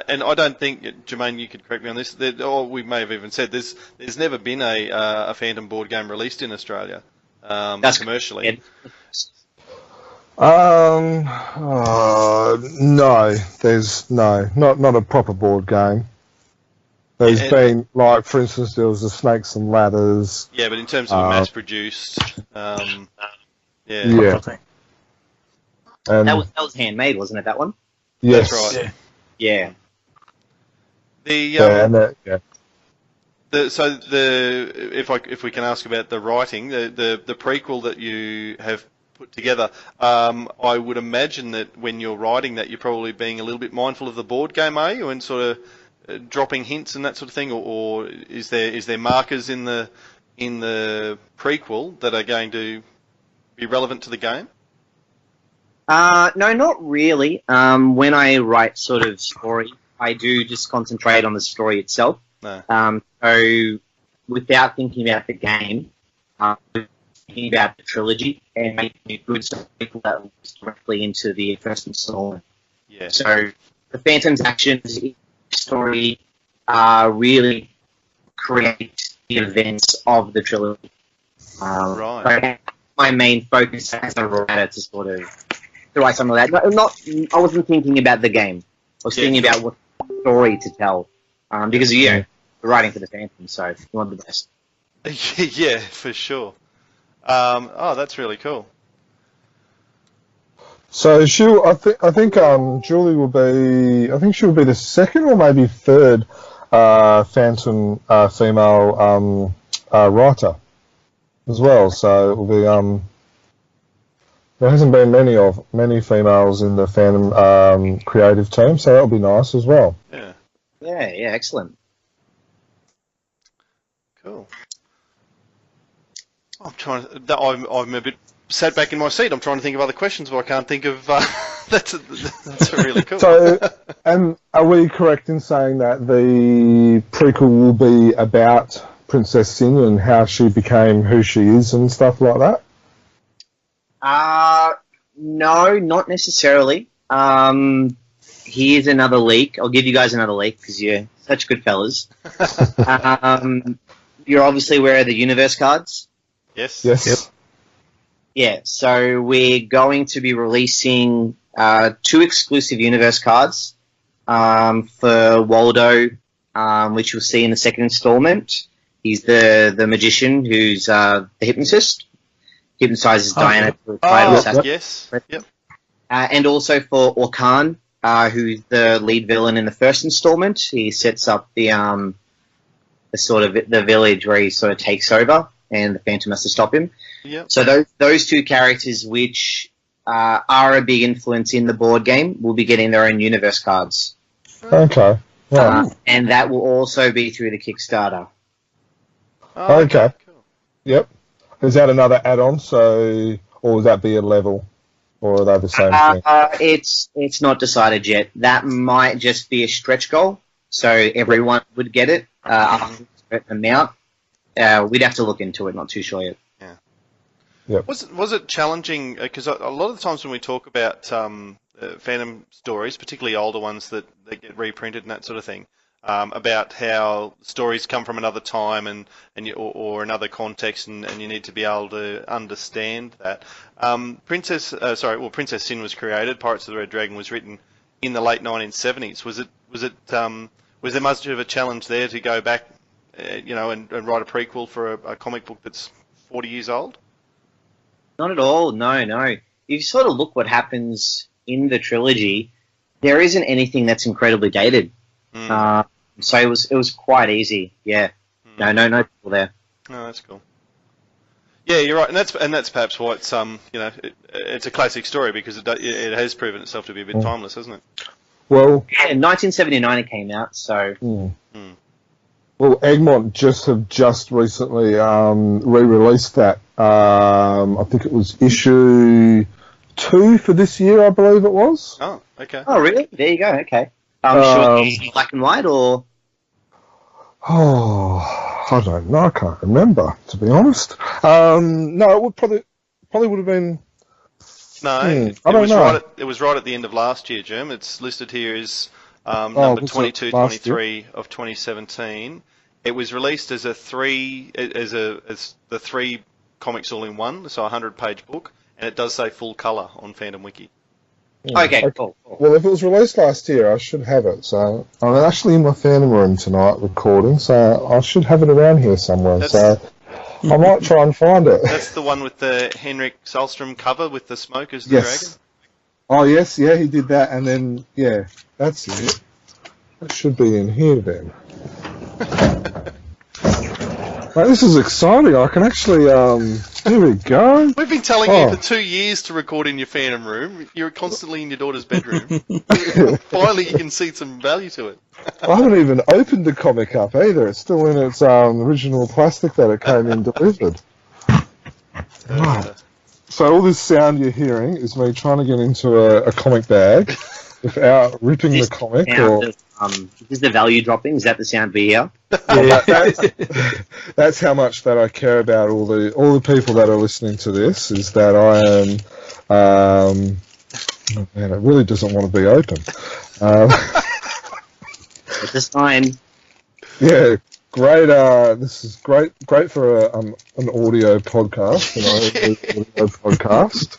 And I don't think, Jermaine, you could correct me on this, or we may have even said there's never been a Phantom board game released in Australia That's commercially. Yeah. No, there's not a proper board game. There's been, like, for instance, there was the Snakes and Ladders. Yeah, but in terms of a mass-produced, Yeah. That was handmade, wasn't it? That one. Yes. That's right. Yeah. If we can ask about the writing, the prequel that you have put together, I would imagine that when you're writing that, you're probably being a little bit mindful of the board game, are you, and sort of dropping hints and that sort of thing, or is there markers in the prequel that are going to be relevant to the game? No, not really. When I write sort of story, I do just concentrate on the story itself. No. So without thinking about the game, thinking about the trilogy and making a good story that leads directly into the first installment. Yeah. So the Phantom's actions in the story really create the events of the trilogy. Right. So my main focus as a writer to sort of write something like that. I wasn't thinking about the game. I was thinking about what story to tell. Because we're writing for the Phantom, so you want the best. Yeah, for sure. That's really cool. So I think Julie will be. I think she will be the second or maybe third Phantom female writer as well. So it will be. There hasn't been many females in the Phantom creative team, so that'll be nice as well. Yeah. Yeah, excellent. Cool. I'm a bit sat back in my seat. I'm trying to think of other questions, but I can't think of. That's really cool. So, are we correct in saying that the prequel will be about Princess Sin and how she became who she is and stuff like that? No, not necessarily. Here's another leak. I'll give you guys another leak because you're such good fellas. You're obviously aware of the universe cards. Yes. Yes. Yep. Yeah, so we're going to be releasing 2 exclusive universe cards for Waldo, which you'll see in the second installment. He's the magician who's the hypnotist. Hypnotizes Diana to a title assassin. Yes. Yep. And also for Orkan, who's the lead villain in the first installment. He sets up the sort of the village where he sort of takes over, and the Phantom has to stop him. Yep. So those 2 characters, which are a big influence in the board game, will be getting their own universe cards. Okay. Yeah. And that will also be through the Kickstarter. Oh, okay. Cool. Yep. Is that another add-on? So, or would that be a level, or are they the same thing? It's not decided yet. That might just be a stretch goal, so everyone would get it up to a certain amount. We'd have to look into it. Not too sure yet. Yeah. Yep. Was it challenging? Because a lot of the times when we talk about Phantom stories, particularly older ones that get reprinted and that sort of thing, about how stories come from another time or another context, and you need to be able to understand that. Princess Sin was created. Pirates of the Red Dragon was written in the late 1970s. Was there much of a challenge there to go back, and write a prequel for a comic book that's 40 years old? Not at all. No. If you sort of look what happens in the trilogy, there isn't anything that's incredibly dated. So it was quite easy. Yeah. No trouble there. No, that's cool. Yeah, you're right, and that's perhaps why it's it's a classic story, because it has proven itself to be a bit timeless, hasn't it? Well, yeah, in 1979 it came out. So. Well, Egmont just recently re-released that. I think it was issue 2 for this year, I believe it was. Oh, okay. Oh, really? There you go. Okay. I'm sure it's black and white, or. Oh, I don't know. I can't remember, to be honest. No, it would probably would have been. No, I don't know. It was right at the end of last year, Jim. It's listed here as number 22-23 of 2017. It was released as the 3 comics all in one, so a 100-page book, and it does say full colour on Phantom Wiki. Okay, cool. Well, if it was released last year, I should have it. So I'm actually in my Phantom room tonight recording, so I should have it around here somewhere. So I might try and find it. That's the one with the Henrik Sahlstrom cover with the smoke as the dragon? Oh, yes, yeah, he did that, and then, yeah, that's it. That should be in here then. Right, this is exciting. I can actually, here we go. We've been telling you for 2 years to record in your Phantom room. You're constantly in your daughter's bedroom. Finally, you can see some value to it. I haven't even opened the comic up either. It's still in its original plastic that it came in delivered. Right. So all this sound you're hearing is me trying to get into a comic bag without ripping the comic. Is the value dropping? Is that the sound we hear? That's how much that I care about all the people that are listening to this. Is that I am? Oh man, it really doesn't want to be open. It's a sign. Yeah, great. This is great for an audio podcast. Audio podcast.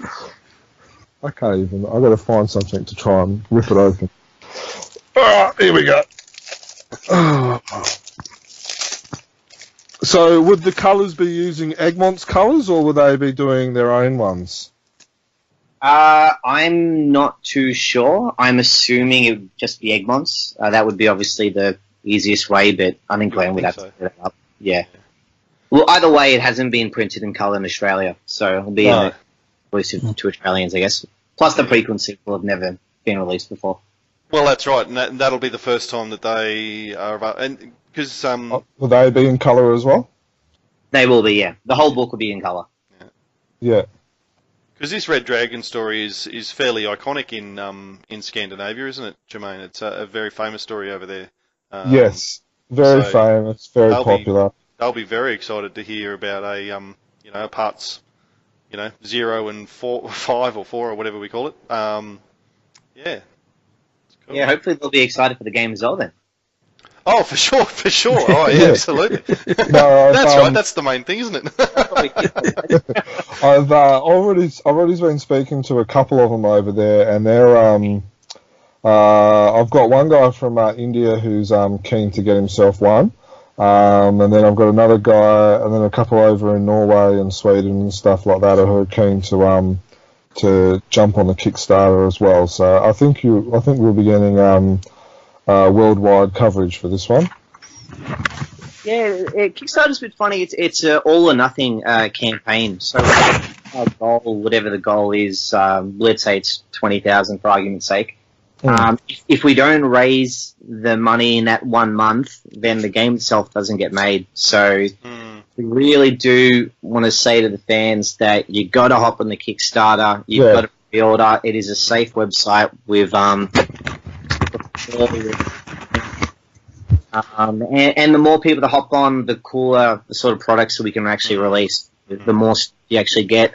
I can't even. I've got to find something to try and rip it open. Here we go. So, would the colours be using Egmont's colours, or would they be doing their own ones? I'm not too sure. I'm assuming it would just be Egmont's. That would be obviously the easiest way, but I think Glenn would have to set it up. Yeah. Well, either way, it hasn't been printed in colour in Australia, so it'll be exclusive to Australians, I guess. Plus, the prequel and sequel have never been released before. Well, that's right, and that'll be the first time that they are about. And because will they be in colour as well? They will be, yeah. The whole book will be in colour. Yeah. Because this Red Dragon story is fairly iconic in Scandinavia, isn't it, Jermaine? It's a very famous story over there. Yes, very famous, very popular. They'll be very excited to hear about a parts, 0 and 4, 5 or 4 or whatever we call it. Yeah. Cool. Yeah, hopefully they'll be excited for the game as well then. Oh, for sure. Oh, yeah, absolutely. No, that's right. That's the main thing, isn't it? I've already been speaking to a couple of them over there, and they're I've got one guy from India who's keen to get himself one, and then I've got another guy, and then a couple over in Norway and Sweden and stuff like that who are keen to jump on the Kickstarter as well. So I think we'll be getting worldwide coverage for this one. Yeah, Kickstarter's a bit funny. It's a all or nothing campaign. So our goal, whatever the goal is, let's say it's 20,000 for argument's sake. If we don't raise the money in that 1 month, then the game itself doesn't get made. So we really do want to say to the fans that you got to hop on the Kickstarter. You've got to pre-order. It is a safe website with and the more people that hop on, the cooler the sort of products that we can actually release. The more you actually get,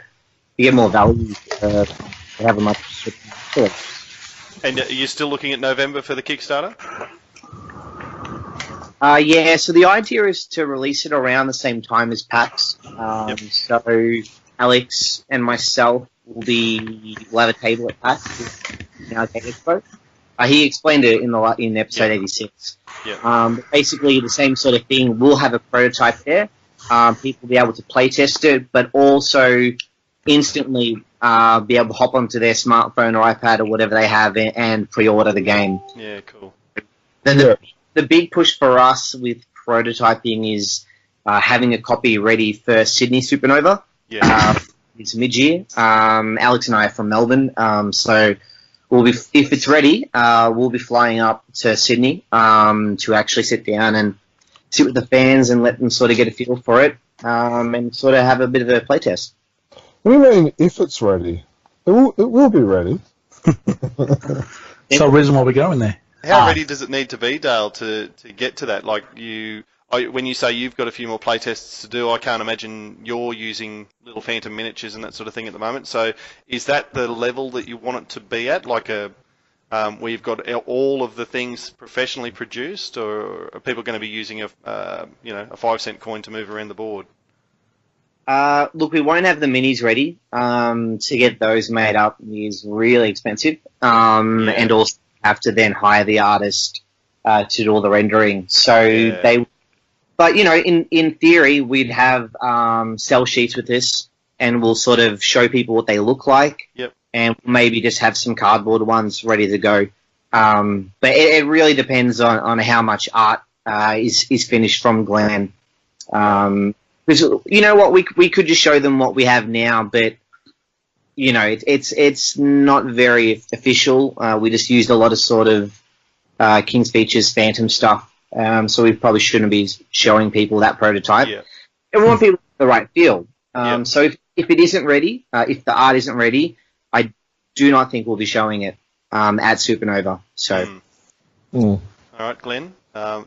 you get more value. Have a much. And are you still looking at November for the Kickstarter? Yeah, so the idea is to release it around the same time as PAX. So Alex and myself will have a table at PAX in our Game Expo. He explained it in episode 86. Basically, the same sort of thing. We'll have a prototype there. People will be able to play test it, but also instantly be able to hop onto their smartphone or iPad or whatever they have and pre-order the game. Yeah, cool. Then the big push for us with prototyping is having a copy ready for Sydney Supernova. It's mid-year. Alex and I are from Melbourne, so we'll be, if it's ready, we'll be flying up to Sydney to actually sit down and sit with the fans and let them sort of get a feel for it and sort of have a bit of a playtest. What do you mean, if it's ready? It will be ready. So reason why we're going there. How ready does it need to be, Dale, to get to that? Like when you say you've got a few more playtests to do, I can't imagine you're using little Phantom miniatures and that sort of thing at the moment. So is that the level that you want it to be at, like where you've got all of the things professionally produced, or are people going to be using a 5-cent coin to move around the board? Look, we won't have the minis ready. To get those made up is really expensive. And also have to then hire the artist to do all the rendering. So but in theory, we'd have cell sheets with this, and we'll sort of show people what they look like. Yep. And maybe just have some cardboard ones ready to go. But it really depends on how much art is finished from Glenn. Because you know what, we could just show them what we have now, but it's not very official. We just used a lot of sort of King's Features Phantom stuff, so we probably shouldn't be showing people that prototype. Yeah. And we want people the right feel. So if it isn't ready, if the art isn't ready, I do not think we'll be showing it at Supernova. So. All right, Glenn.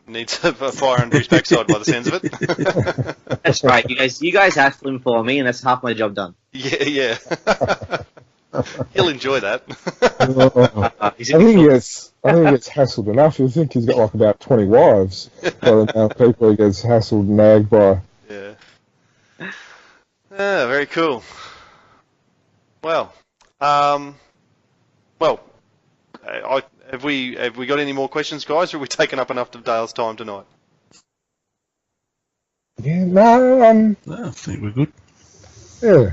Needs a fire under his backside by the sounds of it. That's right. You guys hassle him for me, and that's half my job done. Yeah. He'll enjoy that. I think he gets hassled enough. You think he's got like about 20 wives by the amount of people he gets hassled and nagged by. Yeah. Very cool. Well, have we got any more questions, guys, or have we taken up enough of Dale's time tonight? Yeah, no, I think we're good. yeah.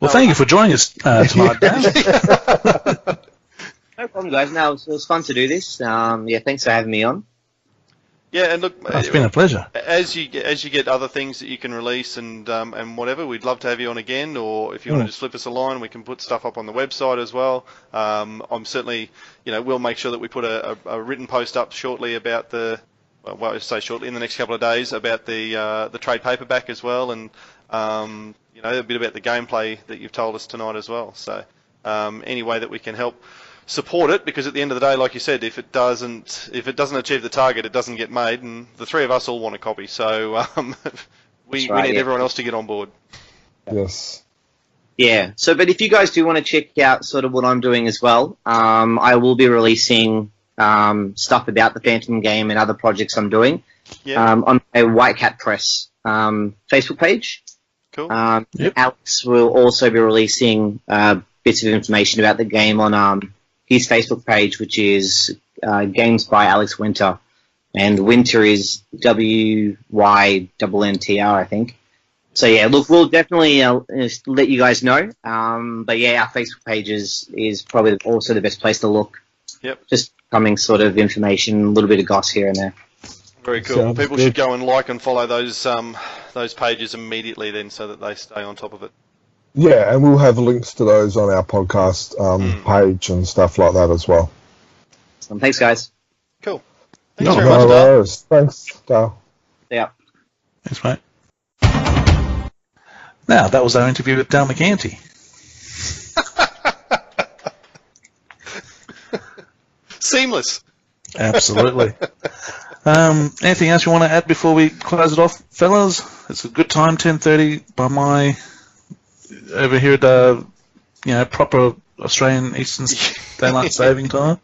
Well, thank you for joining us tonight, Dan. No problem, guys. No, it was fun to do this. Thanks for having me on. Yeah, and look, It's been a pleasure. As you get other things that you can release and whatever, we'd love to have you on again. Or if you want to just flip us a line, we can put stuff up on the website as well. I'm certainly, we'll make sure that we put a written post up shortly about shortly in the next couple of days about the trade paperback as well, and a bit about the gameplay that you've told us tonight as well. So any way that we can help support it, because at the end of the day, like you said, if it doesn't achieve the target, it doesn't get made, and the three of us all want a copy. So we need everyone else to get on board. Yes. Yeah. So, but if you guys do want to check out sort of what I'm doing as well, I will be releasing stuff about the Phantom game and other projects I'm doing on a White Cat Press Facebook page. Cool. Alex will also be releasing bits of information about the game on his Facebook page, which is Games by Alex Winter, and Winter is WYNNTR, I think. So yeah, look, we'll definitely let you guys know. But yeah, our Facebook page is probably also the best place to look. Yep. Just coming sort of information, a little bit of goss here and there. Very cool. Well, people should go and like and follow those pages immediately then, so that they stay on top of it. Yeah, and we'll have links to those on our podcast page and stuff like that as well. Thanks, guys. Cool. Thanks very much, No Dale. worries. Thanks, Dale. Yeah. Thanks, mate. Now, that was our interview with Dale Maccanti. Seamless. Absolutely. Anything else you want to add before we close it off, fellas? It's a good time, 10:30 by my over here at proper Australian Eastern Daylight Saving Time.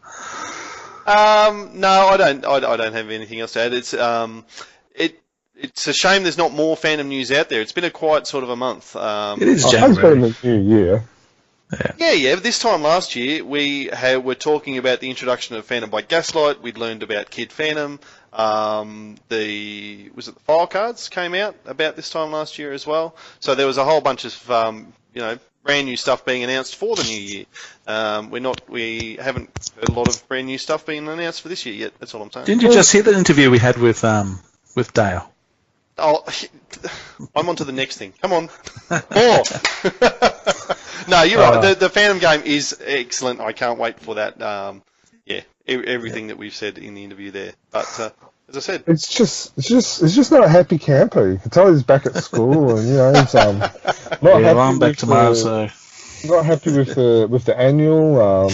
No, I don't have anything else to add. It's a shame there's not more Phantom news out there. It's been a quiet sort of a month. It is It has January. been the new year. Yeah. This time last year, we were talking about the introduction of Phantom by Gaslight. We'd learned about Kid Phantom. The file cards came out about this time last year as well. So there was a whole bunch of brand new stuff being announced for the new year. We haven't heard a lot of brand new stuff being announced for this year yet. That's all I'm saying. Didn't you just hear the interview we had with Dale? Oh, I'm on to the next thing. Come on. More. No, you're right. The Phantom game is excellent. I can't wait for that. Everything that we've said in the interview there. But as I said, it's just not a happy camper. You can tell he's back at school, and he's not happy. I'm back tomorrow, so not happy with the annual.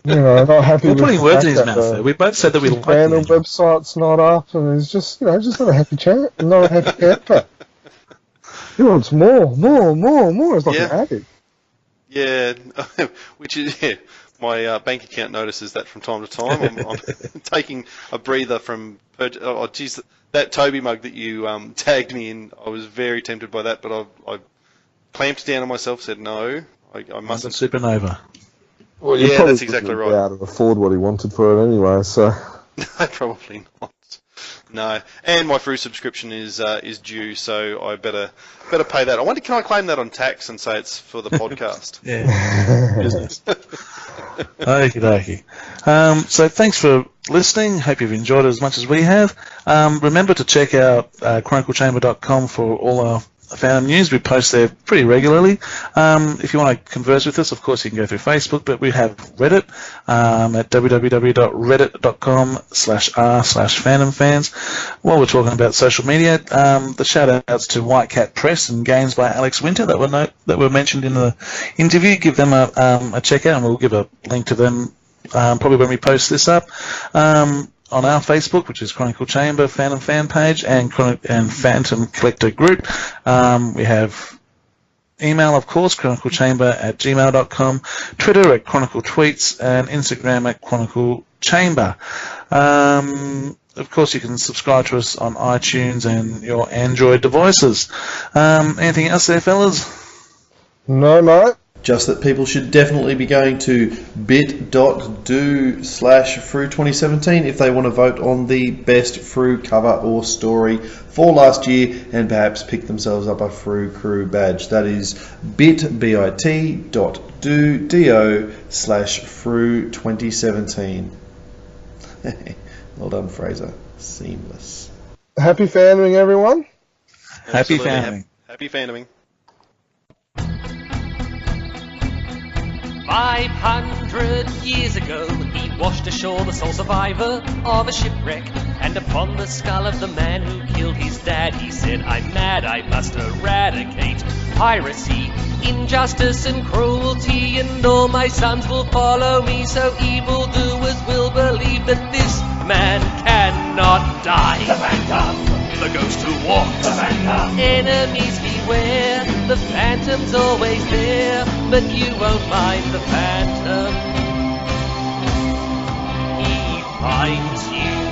Not happy. We're with putting the words fact in his mouth. There. We both said that we like the channel annual. website's not up, and he's just not a happy not a happy camper. He wants more. It's like an addict. Yeah, which is my bank account notices that from time to time. I'm taking a breather from. Oh, geez, that Toby mug that you tagged me in, I was very tempted by that, but I clamped down on myself, said no, I mustn't. Supernova. Well, Yeah, that's exactly right. Be able to afford what he wanted for it anyway, so. No, probably not. No, and my Frew subscription is due, so I better pay that. I wonder, can I claim that on tax and say it's for the podcast? Yeah. Business. Okie dokie. So thanks for listening. Hope you've enjoyed it as much as we have. Remember to check out chroniclechamber.com for all our fandom news. We post there pretty regularly. If you want to converse with us, of course, you can go through Facebook, but we have Reddit at www.reddit.com/r/fandomfans. While we're talking about social media, the shout-outs to White Cat Press and games by Alex Winter that were mentioned in the interview. Give them a check out, and we'll give a link to them probably when we post this up. On our Facebook, which is Chronicle Chamber Phantom fan page and Phantom Collector group. We have email, of course, chroniclechamber@gmail.com, Twitter at Chronicle Tweets, and Instagram at Chronicle Chamber. Of course, you can subscribe to us on iTunes and your Android devices. Anything else there, fellas? No, mate. Just that people should definitely be going to bit.do/Frew2017 if they want to vote on the best Frew cover or story for last year and perhaps pick themselves up a Frew Crew badge. That is bit.do/Frew2017. Well done, Fraser. Seamless. Happy fandoming, everyone. Happy Absolutely. fandoming. Happy fandoming. 500 years ago, he washed ashore the sole survivor of a shipwreck, and upon the skull of the man who killed his dad, he said, "I'm mad, I must eradicate piracy, injustice and cruelty, and all my sons will follow me, so evildoers will believe that this man cannot die." The Phantom! The ghost who walks. The Phantom! Enemies beware, the Phantom's always there, but you won't mind the Phantom. He finds you